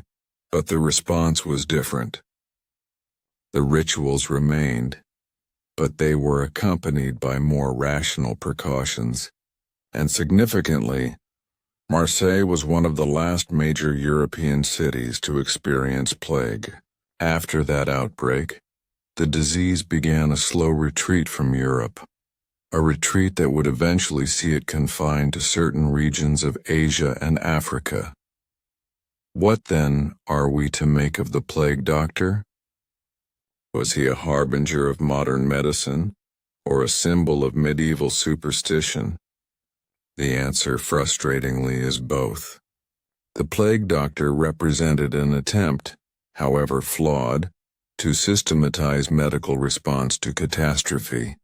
but the response was different. The rituals remained, but they were accompanied by more rational precautions, and significantly, Marseille was one of the last major European cities to experience plague. After that outbreak, the disease began a slow retreat from Europe, a retreat that would eventually see it confined to certain regions of Asia and Africa. What then are we to make of the plague doctor? Was he a harbinger of modern medicine, or a symbol of medieval superstition? The answer, frustratingly, is both. The plague doctor represented an attempt, however flawed, to systematize medical response to catastrophe.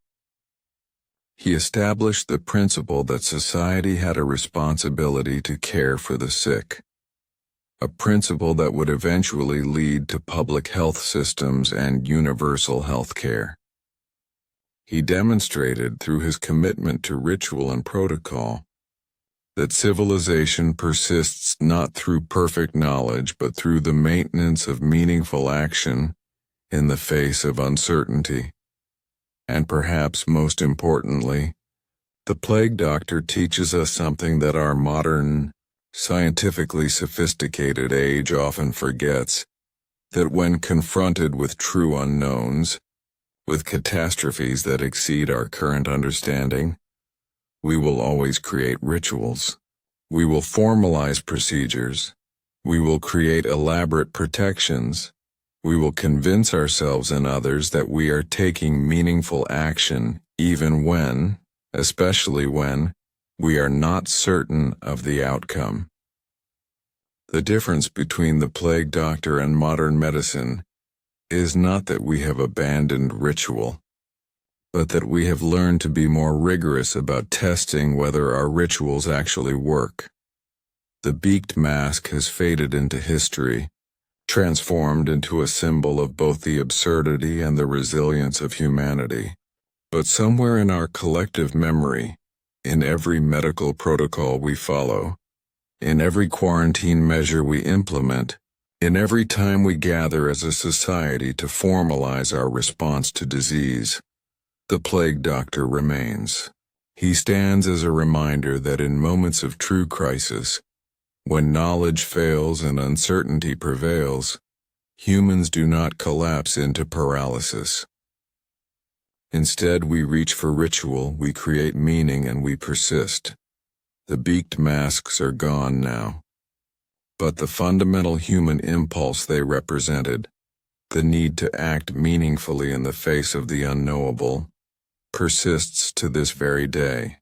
He established the principle that society had a responsibility to care for the sick, a principle that would eventually lead to public health systems and universal health care. He demonstrated through his commitment to ritual and protocol that civilization persists not through perfect knowledge but through the maintenance of meaningful action in the face of uncertainty. And perhaps most importantly, the plague doctor teaches us something that our modern, scientifically sophisticated age often forgets, that when confronted with true unknowns, with catastrophes that exceed our current understanding, we will always create rituals. We will formalize procedures. We will create elaborate protections. We will convince ourselves and others that we are taking meaningful action even when, especially when, we are not certain of the outcome. The difference between the plague doctor and modern medicine is not that we have abandoned ritual, but that we have learned to be more rigorous about testing whether our rituals actually work. The beaked mask has faded into history, transformed into a symbol of both the absurdity and the resilience of humanity. But somewhere in our collective memory, in every medical protocol we follow, in every quarantine measure we implement, in every time we gather as a society to formalize our response to disease, the plague doctor remains. He stands as a reminder that in moments of true crisis, when knowledge fails and uncertainty prevails, humans do not collapse into paralysis. Instead, we reach for ritual, we create meaning, and we persist. The beaked masks are gone now. But the fundamental human impulse they represented, the need to act meaningfully in the face of the unknowable, persists to this very day.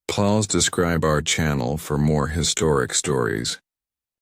Please subscribe our channel for more historic stories.